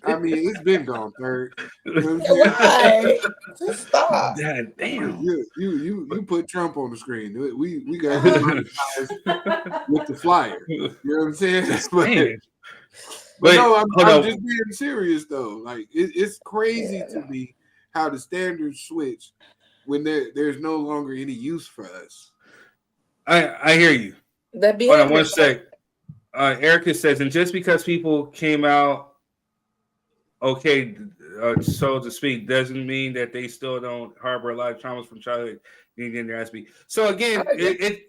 I mean, it's been gone, third. Why? Just stop. God damn. You put Trump on the screen. We got monetized with the flyer. You know what I'm saying? But no, I'm just being serious though. Like it's crazy to me how the standards switch when there's no longer any use for us. I hear you. Hold on one sec. Erica says, and just because people came out okay, so to speak, doesn't mean that they still don't harbor a lot of traumas from childhood. Getting their ass beat. So again, let me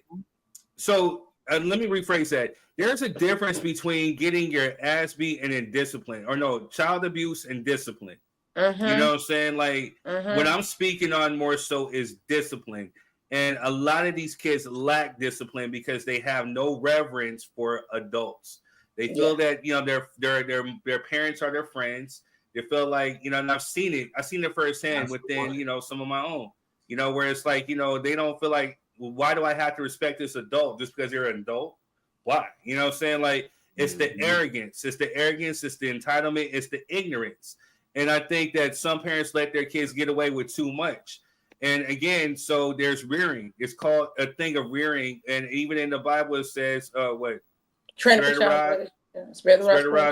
rephrase that. There's a difference between getting your ass beat and then discipline, or no, child abuse and discipline. You know what I'm saying? Like what I'm speaking on more so is discipline. And a lot of these kids lack discipline because they have no reverence for adults. They feel that their parents are their friends. They feel like and I've seen it firsthand within some of my own. Where it's like they don't feel like, well, why do I have to respect this adult just because you're an adult? Why? You know what I'm saying? Like it's the arrogance, it's the entitlement, it's the ignorance. And I think that some parents let their kids get away with too much. And again, so there's rearing. It's called a thing of rearing. And even in the Bible, it says, what? Spare the rod,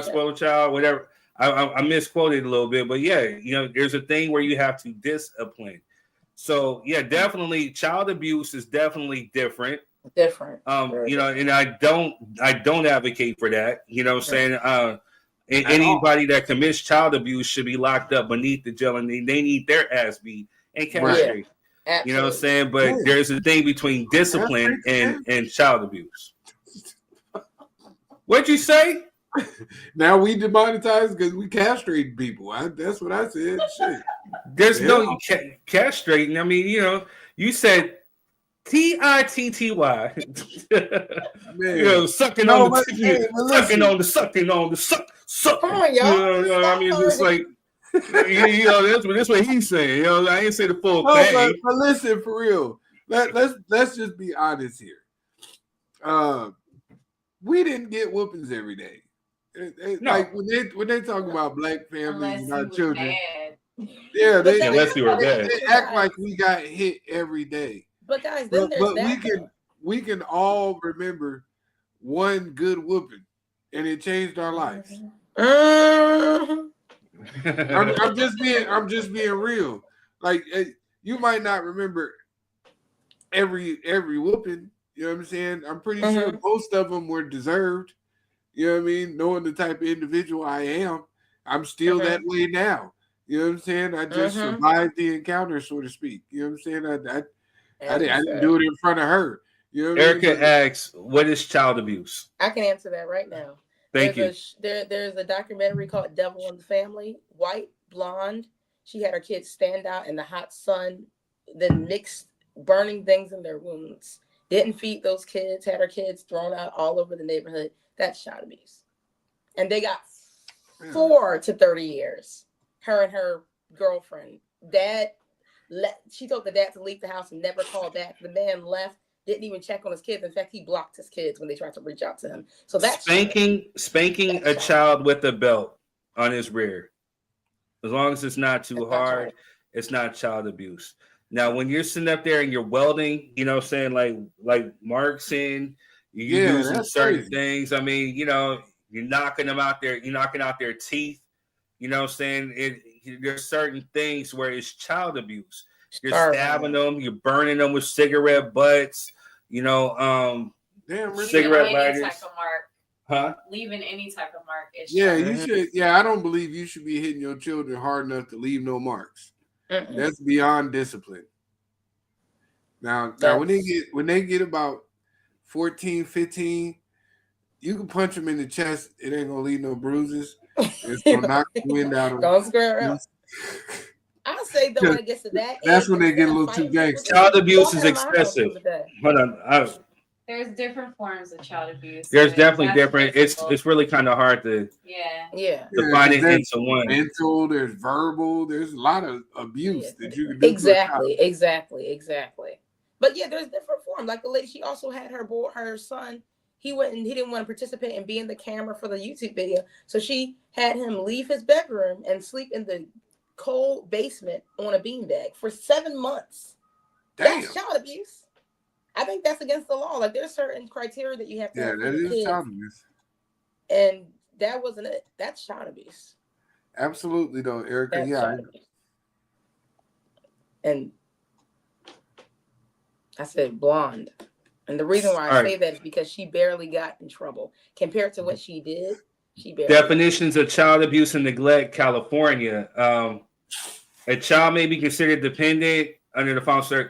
spoil the child, whatever. I misquoted a little bit, but yeah, there's a thing where you have to discipline. So yeah, definitely child abuse is definitely different. And I don't advocate for that. You know what I'm saying? Anybody that commits child abuse should be locked up beneath the jail, and they need their ass beat and castrated. You know what I'm saying? But there's a thing between discipline and child abuse. What'd you say? Now we demonetized because we castrating people. That's what I said. Shit. There's no castrating. I mean, you said TITTY. Sucking on the suck. Come on, y'all. I mean, just like that's what he's saying. I ain't say the full thing. But listen, for real. Let's just be honest here. We didn't get whoopings every day. No. Like when they talk about black families and our children, unless you were bad, they act like we got hit every day. But guys, then we can all remember one good whooping, and it changed our lives. I'm just being real. Like you might not remember every whooping. You know what I'm saying? I'm pretty sure most of them were deserved. You know what I mean? Knowing the type of individual I am, I'm still that way now. You know what I'm saying? I just survived the encounter, so to speak. You know what I'm saying? I didn't do it in front of her. You know what Erica I mean? asks, "What is child abuse?" I can answer that right now. Thank you. There's a documentary called Devil in the Family. White, blonde. She had her kids stand out in the hot sun, then mixed burning things in their wounds. Didn't feed those kids, had her kids thrown out all over the neighborhood. That's child abuse. And they got 4 to 30 years. Her and her girlfriend. She told the dad to leave the house and never call back. The man left, didn't even check on his kids. In fact, he blocked his kids when they tried to reach out to him. So that's spanking a child with a belt on his rear. As long as it's not too hard, it's not child abuse. Now, when you're sitting up there and you're welding, saying like Mark's in, you're using certain things. I mean, you're knocking them out there. You're knocking out their teeth. You know what I'm saying? There's certain things where it's child abuse. You're stabbing them. You're burning them with cigarette butts. Cigarette lighters. Type of mark. Huh? Leaving any type of mark. You should. Yeah, I don't believe you should be hitting your children hard enough to leave no marks. That's beyond discipline. Now when they get about 14, 15, you can punch them in the chest. It ain't gonna leave no bruises. It's gonna knock the wind out of them. Don't square around. I'll say though, when it gets to that, that's when they get a little too gangster. Child abuse is excessive. Hold on. There's different forms of child abuse. There's definitely different. It's really kind of hard to define it into one. Mental, there's verbal, there's a lot of abuse that you can do. Exactly. But yeah, there's different forms. Like the lady, she also had her son. He went and he didn't want to participate and be in the camera for the YouTube video, so she had him leave his bedroom and sleep in the cold basement on a beanbag for 7 months. Damn. That's child abuse. I think that's against the law. Like there's certain criteria that you have to have. Yeah, that is child abuse. And that wasn't it. That's child abuse. Absolutely, though, Erica. That's and I said blonde. And the reason why I say that is because she barely got in trouble. Compared to what she did, she barely. Definitions of child abuse and neglect, California. A child may be considered dependent under the following.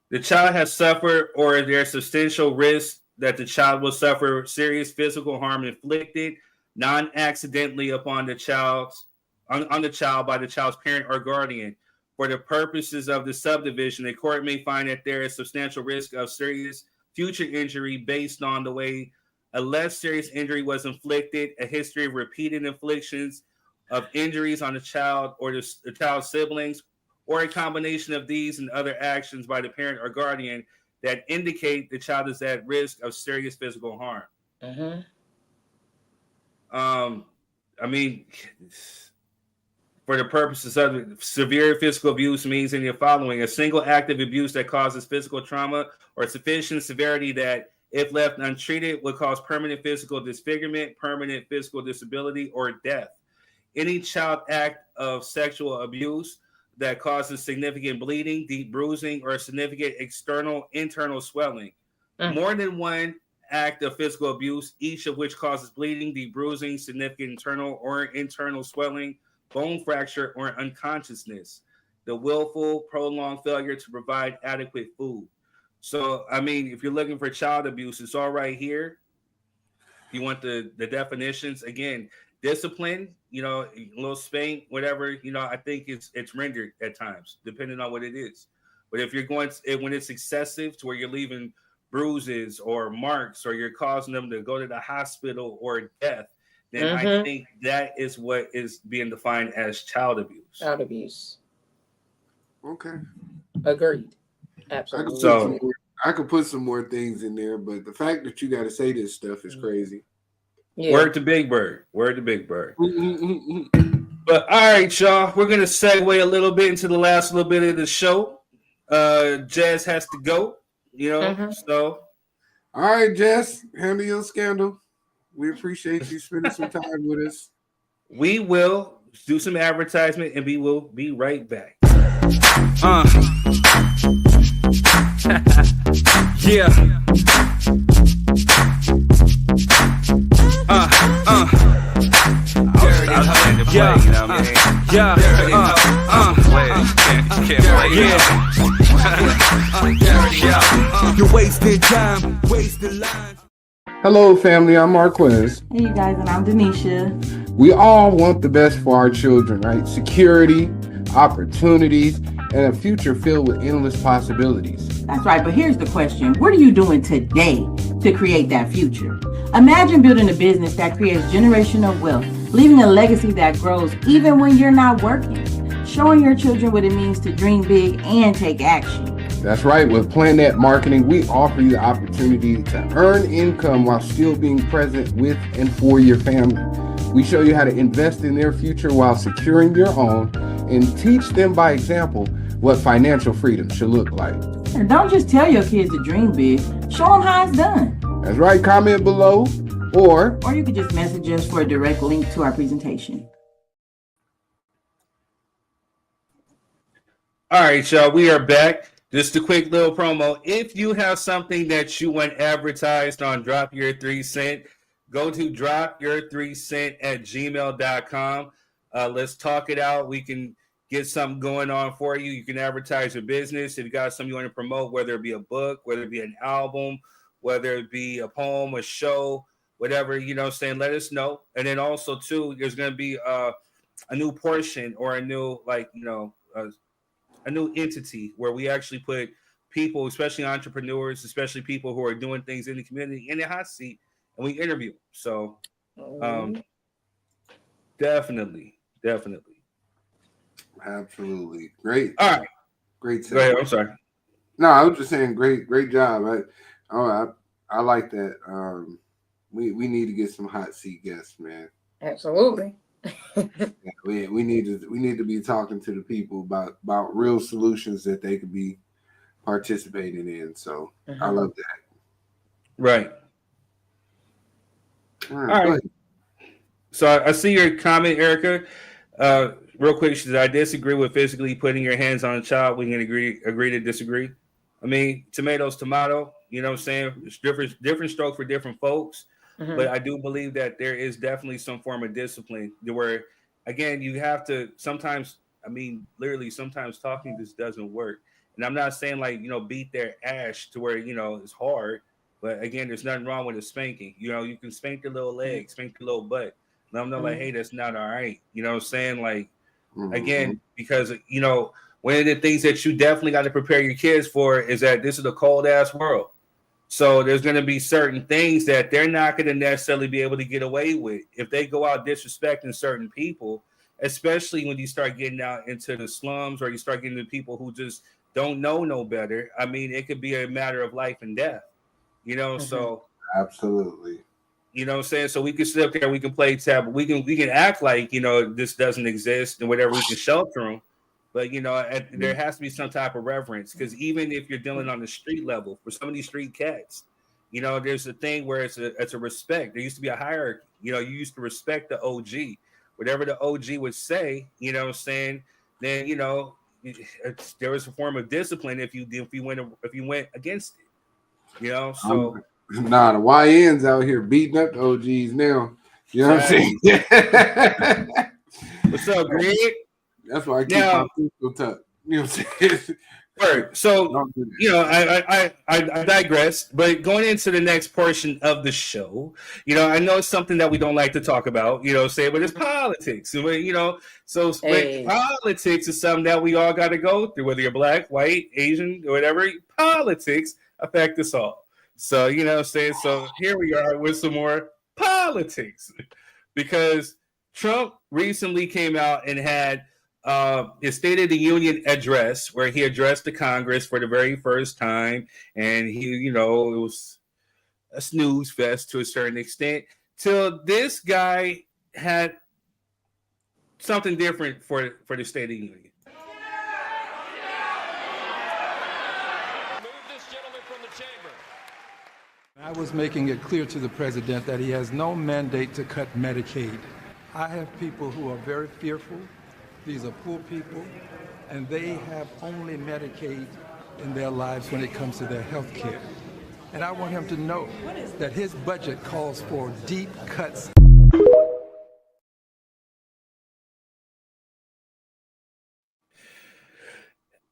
The child has suffered or there's substantial risk that the child will suffer serious physical harm inflicted non-accidentally upon the child's on the child by the child's parent or guardian. For the purposes of the subdivision, the court may find that there is substantial risk of serious future injury based on the way a less serious injury was inflicted, a history of repeated inflictions of injuries on the child or the child's siblings, or a combination of these and other actions by the parent or guardian that indicate the child is at risk of serious physical harm. I mean, for the purposes of severe physical abuse means in the following: a single act of abuse that causes physical trauma or sufficient severity that, if left untreated, would cause permanent physical disfigurement, permanent physical disability, or death. Any child act of sexual abuse that causes significant bleeding, deep bruising, or significant internal swelling. More than one act of physical abuse, each of which causes bleeding, deep bruising, significant internal swelling, bone fracture, or unconsciousness. The willful, prolonged failure to provide adequate food. So, I mean, if you're looking for child abuse, it's all right here. you want the definitions, again, discipline, a little spank, whatever, I think it's rendered at times, depending on what it is. But if you're when it's excessive to where you're leaving bruises or marks, or you're causing them to go to the hospital or death, then I think that is what is being defined as child abuse. Child abuse. Okay. Agreed. Absolutely. So I could put some more things in there, but the fact that you got to say this stuff is crazy. Yeah. Word to Big Bird. Word to Big Bird. But all right, y'all, we're gonna segue a little bit into the last little bit of the show. Jazz has to go, So, all right, Jess, handle your scandal. We appreciate you spending some time with us. We will do some advertisement, and we will be right back. Yeah. You're wasting time, wasting lines. Hello, family. I'm Marquez. Hey, you guys, and I'm Denisha. We all want the best for our children, right? Security, opportunities, and a future filled with endless possibilities. That's right, but here's the question. What are you doing today to create that future? Imagine building a business that creates generational wealth, leaving a legacy that grows even when you're not working, showing your children what it means to dream big and take action. That's right. With PlanNet Marketing, we offer you the opportunity to earn income while still being present with and for your family. We show you how to invest in their future while securing your own, and teach them by example what financial freedom should look like. And don't just tell your kids to dream big, show them how it's done. That's right. Comment below, or you could just message us for a direct link to our presentation. All right, y'all, we are back. Just a quick little promo. If you have something that you want advertised on Drop Your 3 Cent, go to dropyour3cent@gmail.com. Let's talk it out. We can get something going on for you. You can advertise your business. If you got something you want to promote, whether it be a book, whether it be an album, whether it be a poem, a show, whatever, let us know. And then also, too, there's going to be a new portion or a new, a new entity where we actually put people, especially entrepreneurs, especially people who are doing things in the community, in the hot seat, and we interview. So definitely. Absolutely. Great. All right. Great. Go ahead. I'm sorry. No, I was just saying great job. I like that. We need to get some hot seat guests, man. Absolutely. We need to be talking to the people about real solutions that they could be participating in. So I love that. Right. All right. So I see your comment, Erica. Real quick, she said, I disagree with physically putting your hands on a child. We can agree to disagree. I mean, tomatoes, tomato, you know what I'm saying? It's different stroke for different folks. But I do believe that there is definitely some form of discipline where, again, you have to sometimes, literally sometimes talking just doesn't work. And I'm not saying beat their ass to where, it's hard. But again, there's nothing wrong with a spanking. You can spank your little leg, spank your little butt. Let them know hey, that's not all right. You know what I'm saying? Again, because, one of the things that you definitely got to prepare your kids for is that this is a cold ass world. So there's going to be certain things that they're not going to necessarily be able to get away with if they go out disrespecting certain people, especially when you start getting out into the slums or you start getting to people who just don't know no better. It could be a matter of life and death, so. Absolutely. You know what I'm saying? So we can sit up there, we can play tab, we can act like, this doesn't exist and whatever, we can shelter them. But, there has to be some type of reverence, because even if you're dealing on the street level, for some of these street cats, there's a thing where it's a respect. There used to be a hierarchy. You used to respect the OG. Whatever the OG would say, you know what I'm saying, then, there was a form of discipline if you went against it, so. Nah, the YNs out here beating up the OGs now. You know what I'm saying? What's up, Greg? That's why I keep my pistol tucked. You know what I'm saying? Right. So, I digress, but going into the next portion of the show, I know it's something that we don't like to talk about, but it's politics. But politics is something that we all got to go through, whether you're black, white, Asian, or whatever. Politics affect us all. So, so here we are with some more politics because Trump recently came out and had his State of the Union address, where he addressed the Congress for the very first time, and it was a snooze fest to a certain extent. Till this guy had something different for the State of the Union. I was making it clear to the president that he has no mandate to cut Medicaid. I have people who are very fearful. These are poor people, and they have only Medicaid in their lives when it comes to their health care. And I want him to know that his budget calls for deep cuts.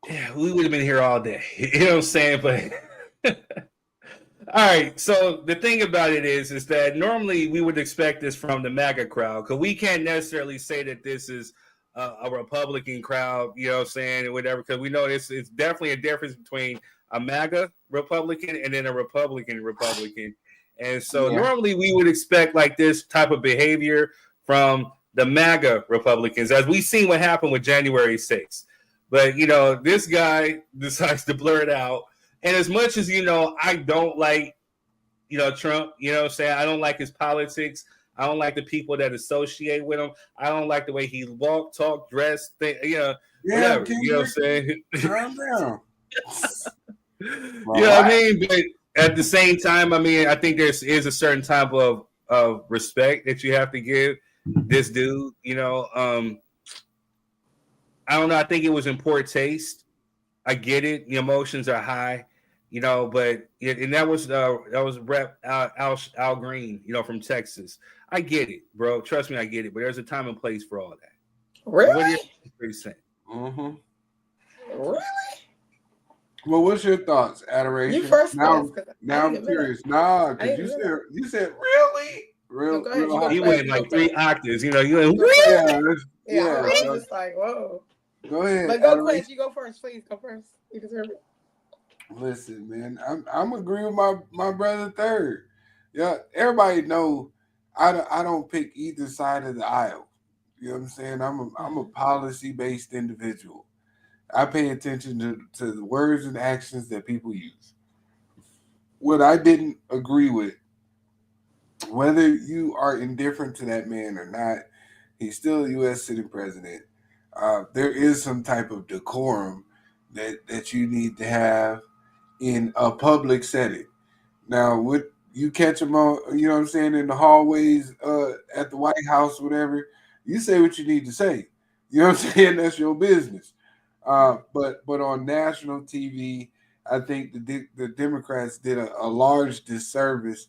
Yeah, we would have been here all day. You know what I'm saying? But all right. So the thing about it is that normally we would expect this from the MAGA crowd, because we can't necessarily say that this is a Republican crowd, or whatever, because we know it's definitely a difference between a MAGA Republican and then a Republican. And so normally we would expect like this type of behavior from the MAGA Republicans, as we've seen what happened with January 6th. But, this guy decides to blur it out. And as much as, I don't like, Trump, I don't like his politics. I don't like the people that associate with him. I don't like the way he walk, talk, dress, whatever. You know what I'm saying? Calm down. What I mean? But at the same time, I think there is a certain type of respect that you have to give this dude. I don't know. I think it was in poor taste. I get it. The emotions are high, but and that was Rep. Al Green, from Texas. I get it, bro. Trust me, I get it. But there's a time and place for all that. Really? What are you saying? Mm-hmm. Really? Well, what's your thoughts, Adoration? You first. Now I'm curious. Nah, because you said really. He went like 3 octaves. You went really. Yeah. I was just like, whoa. Go ahead. But go, Quince. You go first, please. Go first. You deserve it. Listen, man, I'm agreeing with my brother Third. Yeah, everybody know I don't pick either side of the aisle. You know what I'm saying? I'm a policy based individual. I pay attention to the words and actions that people use. What I didn't agree with, whether you are indifferent to that man or not, he's still a U.S. sitting president. There is some type of decorum that you need to have in a public setting. Now, what you catch him on, you know what I'm saying, in the hallways at the White House, whatever, you say what you need to say. You know what I'm saying? That's your business. But on national TV, I think the Democrats did a large disservice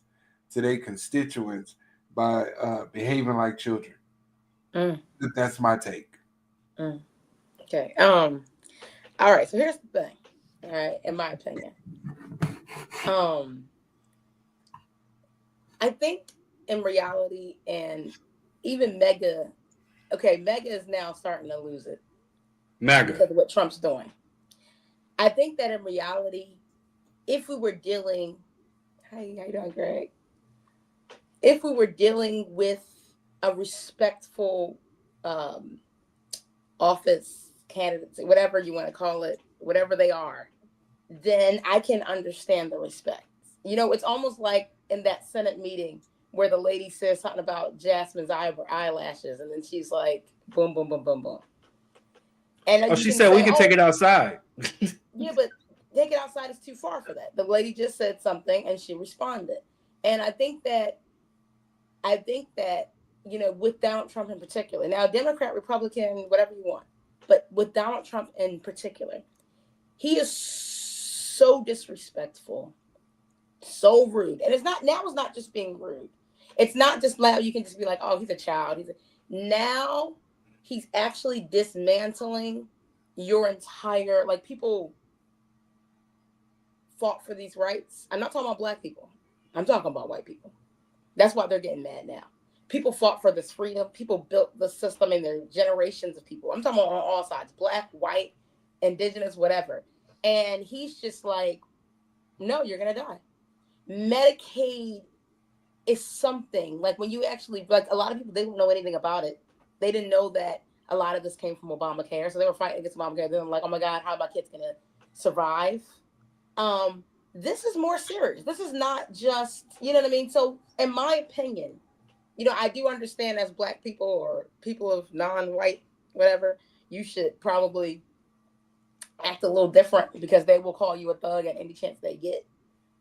to their constituents by behaving like children. That's my take. Okay. All right. So here's the thing. All right. In my opinion, I think in reality, and even MAGA is now starting to lose it. MAGA. Because of what Trump's doing. I think that in reality, if we were dealing, how you doing, Greg? If we were dealing with a respectful office candidacy, whatever you want to call it, whatever they are, then I can understand the respect. It's almost like in that Senate meeting where the lady says something about Jasmine's eyelashes, and then she's like, boom, boom, boom, boom, boom. And she said we can take it outside. Yeah, but take it outside is too far for that. The lady just said something and she responded. And I think that, with Donald Trump in particular, now Democrat, Republican, whatever you want, but with Donald Trump in particular, he is so disrespectful, so rude. And it's not just being rude. It's not just loud. You can just be like, oh, he's a child. Now he's actually dismantling your entire, like, people fought for these rights. I'm not talking about black people. I'm talking about white people. That's why they're getting mad now. People fought for this freedom. People built the system, and there are generations of people. I'm talking about on all sides, black, white, indigenous, whatever. And he's just like, no, you're going to die. Medicaid is something like when you actually, like a lot of people, they don't know anything about it. They didn't know that a lot of this came from Obamacare. So they were fighting against Obamacare. They're like, oh my God, how are my kids going to survive? This is more serious. This is not just, you know what I mean? So in my opinion, you know, I do understand as black people or people of non-white, whatever, you should probably act a little different because they will call you a thug at any chance they get.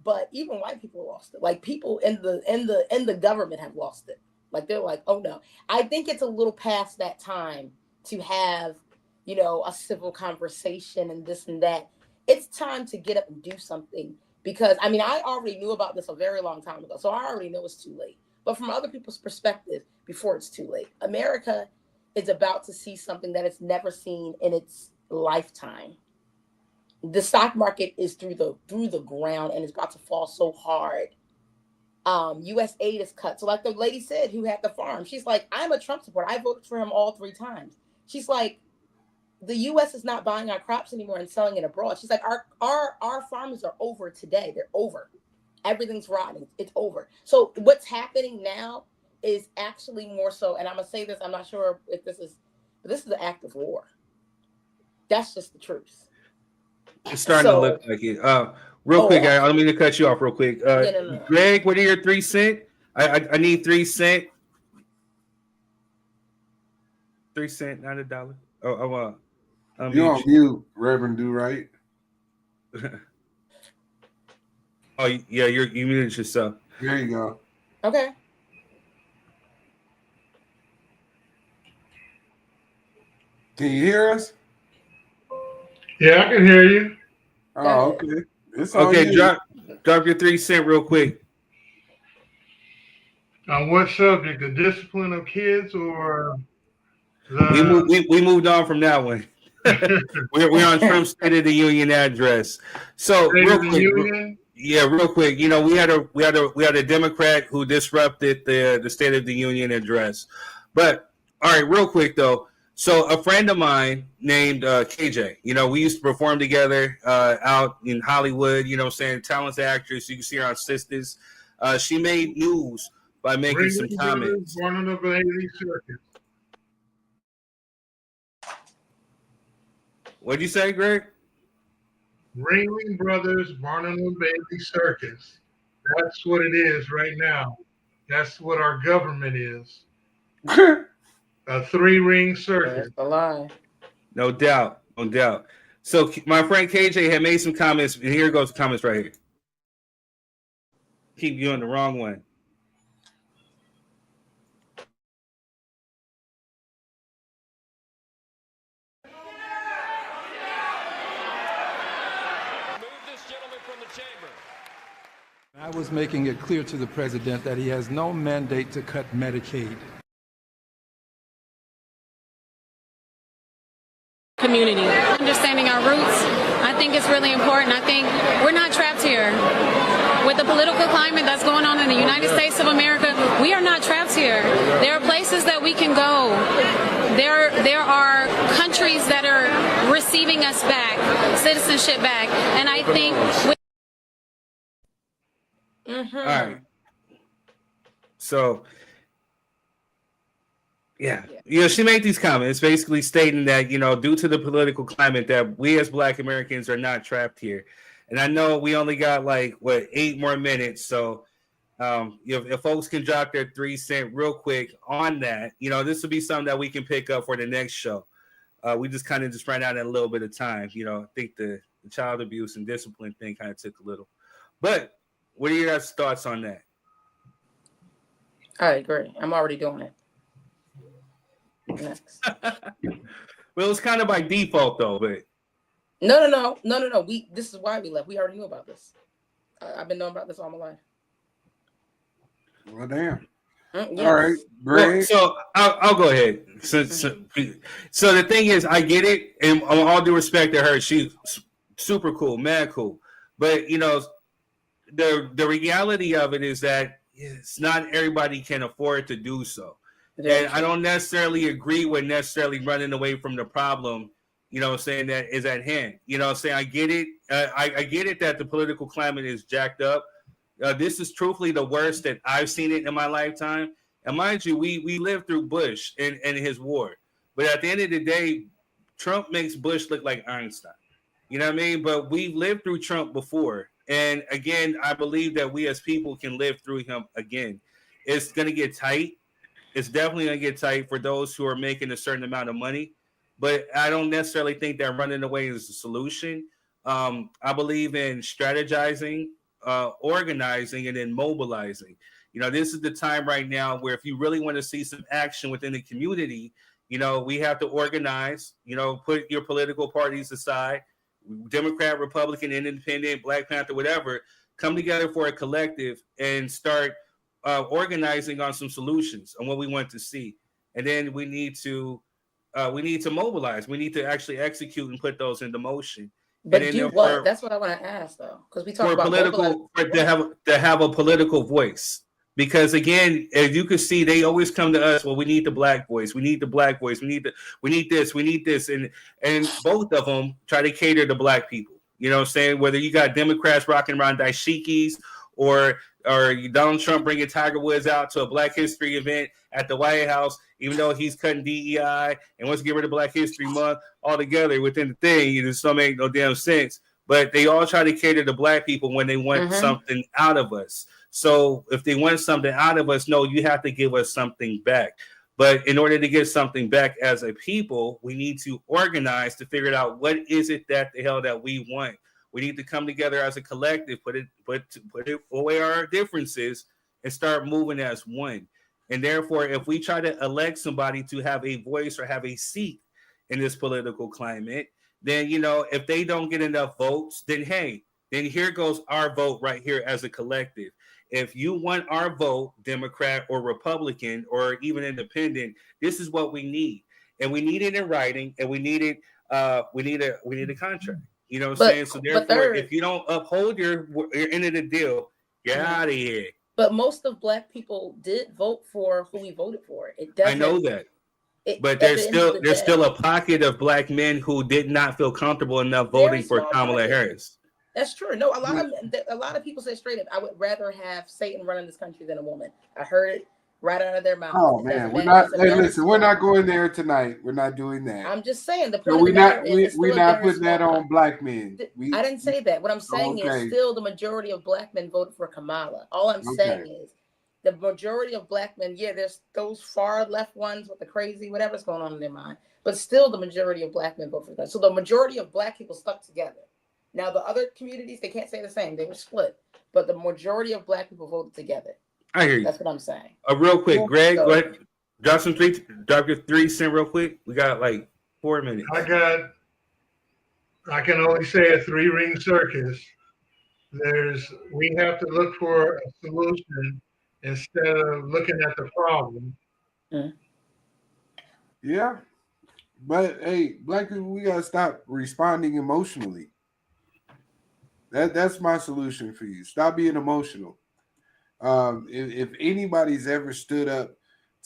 But even white people lost it. Like people in the government have lost it. Like they're like, oh no. I think it's a little past that time to have, you know, a civil conversation and this and that. It's time to get up and do something because, I mean, I already knew about this a very long time ago. So I already know it's too late. But from other people's perspective, before it's too late, America is about to see something that it's never seen in its lifetime. The stock market is through the ground and it's about to fall so hard. U.S. aid is cut. So like the lady said who had the farm, she's like, I'm a Trump supporter. I voted for him all 3 times. She's like, the U.S. is not buying our crops anymore and selling it abroad. She's like, our farmers are over today. They're over. Everything's rotting. It's over. So what's happening now is actually more so, and I'm going to say this, I'm not sure if this is an act of war. That's just the truth. It's starting to look like it. Real quick, I don't mean to cut you off real quick. No. Greg, what are your 3 cents? I need 3 cents. 3 cents, not $1. You're on mute, Reverend Do Right. Oh yeah, you muted yourself. There you go. Okay. Can you hear us? Yeah, I can hear you. Oh, okay. It's okay. Drop your 3 cents real quick. On what subject? The discipline of kids, or we moved on from that one. we're on Trump's State of the Union address. So real quick, real quick. You know, we had a Democrat who disrupted the State of the Union address. But all right, real quick though. So a friend of mine named KJ, you know, we used to perform together out in Hollywood, you know what I'm saying, talented actress. You can see her on Sisters. She made news by making some comments. Born on the Bailey Circus. What'd you say, Greg? Ringling Brothers, Barnum and Bailey Circus. That's what it is right now. That's what our government is. A 3-ring circus. A lie. No doubt. No doubt. So my friend KJ had made some comments, and here goes the comments right here. Keep you on the wrong one. I was making it clear to the president that he has no mandate to cut Medicaid. Community. Understanding our roots, I think it's really important. I think we're not trapped here. With the political climate that's going on in the United States of America, we are not trapped here. There are places that we can go. There are countries that are receiving us back, citizenship back. And I think all right. So yeah, you know, she made these comments basically stating that, you know, due to the political climate that we as Black Americans are not trapped here. And I know we only got 8 more minutes. So if folks can drop their 3 cents real quick on that, you know, this will be something that we can pick up for the next show. We just kind of ran out in a little bit of time. You know, I think the child abuse and discipline thing kind of took a little. But what are your guys' thoughts on that? I agree. I'm already doing it. Next. Well, it's kind of by default though, but no. This is why we left. We already knew about this. I've been knowing about this all my life. Well, damn. Yes. All right, Greg. Well, so I'll go ahead. So the thing is, I get it, and all due respect to her, she's super cool, mad cool. But the reality of it is that it's not everybody can afford to do so. And I don't necessarily agree with necessarily running away from the problem, saying that is at hand. Saying I get it. I get it that the political climate is jacked up. This is truthfully the worst that I've seen it in my lifetime. And mind you, we lived through Bush and his war. But at the end of the day, Trump makes Bush look like Einstein. You know what I mean? But we've lived through Trump before. And again, I believe that we as people can live through him again. It's going to get tight. It's definitely going to get tight for those who are making a certain amount of money. But I don't necessarily think that running away is the solution. I believe in strategizing, organizing, and then mobilizing. This is the time right now where if you really want to see some action within the community, we have to organize, put your political parties aside, Democrat, Republican, Independent, Black Panther, whatever, come together for a collective and start organizing on some solutions on what we want to see. And then we need to mobilize. We need to actually execute and put those into motion. But do what? That's what I want to ask, though, because we talk about to have a political voice. Because again, as you can see, they always come to us. Well, we need the Black voice. We need the Black voice. We need this. We need this. And both of them try to cater to Black people. You know what I'm saying? Whether you got Democrats rocking around dashikis or Donald Trump bringing Tiger Woods out to a Black History event at the White House, even though he's cutting DEI and wants to get rid of Black History Month altogether within the thing, it just don't make no damn sense. But they all try to cater to Black people when they want something out of us. So if they want something out of us, no, you have to give us something back. But in order to get something back as a people, we need to organize to figure out what is it that the hell that we want. We need to come together as a collective, put it away our differences and start moving as one. And therefore, if we try to elect somebody to have a voice or have a seat in this political climate, then, if they don't get enough votes, then here goes our vote right here as a collective. If you want our vote, Democrat or Republican or even Independent, this is what we need. And we need it in writing, and we need it, we need a contract. You know what I'm saying? So therefore, if you don't uphold your end of the deal, get out of here. But most of Black people did vote for who we voted for. It doesn't. I know that. But there's still a pocket of Black men who did not feel comfortable enough voting for Kamala Harris. That's true. No, a lot of people say straight up, I would rather have Satan running this country than a woman. I heard it right out of their mouth. Oh man, we're not. Hey, listen, we're not going there tonight. We're not doing that. I'm just saying we're not putting that on Black men. I didn't say that. What I'm saying is still the majority of Black men voted for Kamala. All I'm saying is the majority of Black men. Yeah, there's those far left ones with the crazy whatever's going on in their mind, but still the majority of Black men voted for that. So the majority of Black people stuck together. Now, the other communities, they can't say the same. They were split. But the majority of Black people voted together. I hear you. That's what I'm saying. Real quick, Greg, go ahead. Drop your 3 cents real quick. We got like 4 minutes. I can only say a 3-ring circus. We have to look for a solution instead of looking at the problem. Yeah. But hey, Black people, we gotta stop responding emotionally. That's my solution for you. Stop being emotional. If anybody's ever stood up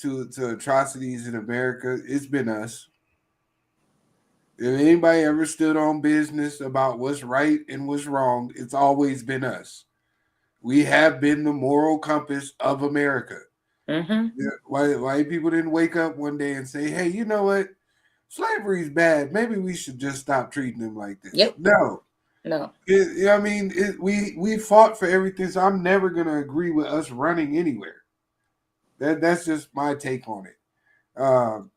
to atrocities in America, it's been us. If anybody ever stood on business about what's right and what's wrong, it's always been us. We have been the moral compass of America. White people didn't wake up one day and say, hey, you know what? Slavery's bad. Maybe we should just stop treating them like this. No. We fought for everything, so I'm never going to agree with us running anywhere. That's just my take on it.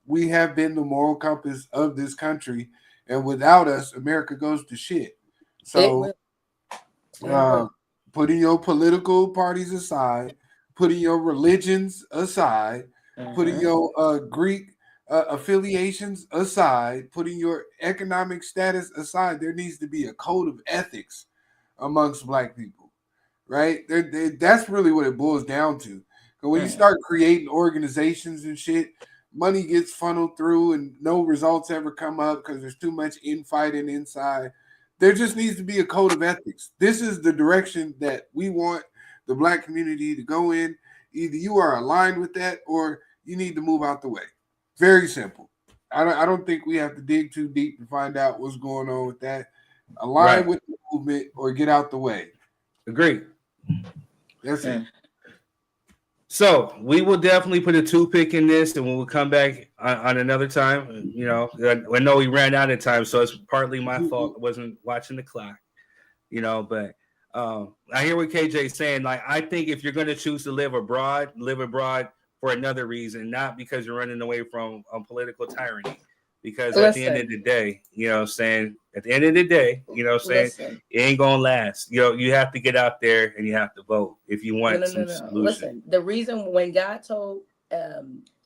We have been the moral compass of this country, and without us, America goes to shit. So putting your political parties aside, putting your religions aside, putting your Greek affiliations aside, putting your economic status aside, there needs to be a code of ethics amongst Black people, right? That's really what it boils down to. Because when you start creating organizations and shit, money gets funneled through and no results ever come up because there's too much infighting inside. there just needs to be a code of ethics. This is the direction that we want the black community to go in. Either you are aligned with that or you need to move out the way. Very simple. I don't think we have to dig too deep to find out what's going on with that. Align with the movement or get out the way. Agreed. That's it. So we will definitely put a toothpick in this, and we'll come back on another time. You know, I know we ran out of time, so it's partly my fault. I wasn't watching the clock. You know, but I hear what KJ's saying. Like, I think if you're going to choose to live abroad for another reason, not because you're running away from political tyranny. Because at the end of the day, you know what I'm saying? At the end of the day, you know what I'm saying? It ain't going to last. You know, you have to get out there and you have to vote if you want some solution. Listen, the reason when God told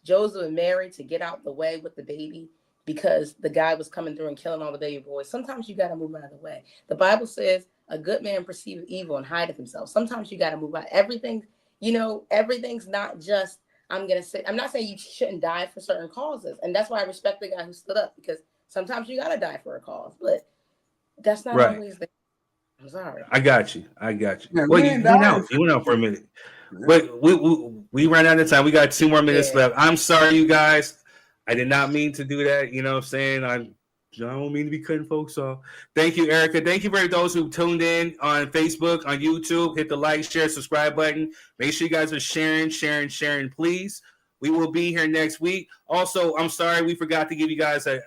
Joseph and Mary to get out the way with the baby, because the guy was coming through and killing all the baby boys, sometimes you got to move out of the way. The Bible says a good man perceiveth evil and hideth himself. Sometimes you got to move out. Everything, you know, everything's not just, I'm not saying you shouldn't die for certain causes. And that's why I respect the guy who stood up, because sometimes you got to die for a cause, but that's not always the. I'm sorry. I got you. Yeah, well, you went out for a minute. But we ran out of time. We got 2 more minutes left. I'm sorry, you guys. I did not mean to do that. You know what I'm saying? I don't mean to be cutting folks off. Thank you, Erica. Thank you for those who tuned in on Facebook, on YouTube. Hit the like, share, subscribe button. Make sure you guys are sharing, please. We will be here next week. Also, I'm sorry we forgot to give you guys an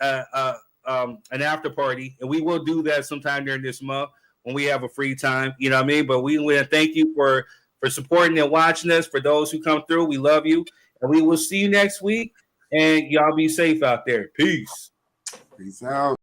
after party, and we will do that sometime during this month when we have a free time. You know what I mean? But we want to thank you for supporting and watching us. For those who come through, we love you, and we will see you next week. And y'all be safe out there. Peace. Peace out.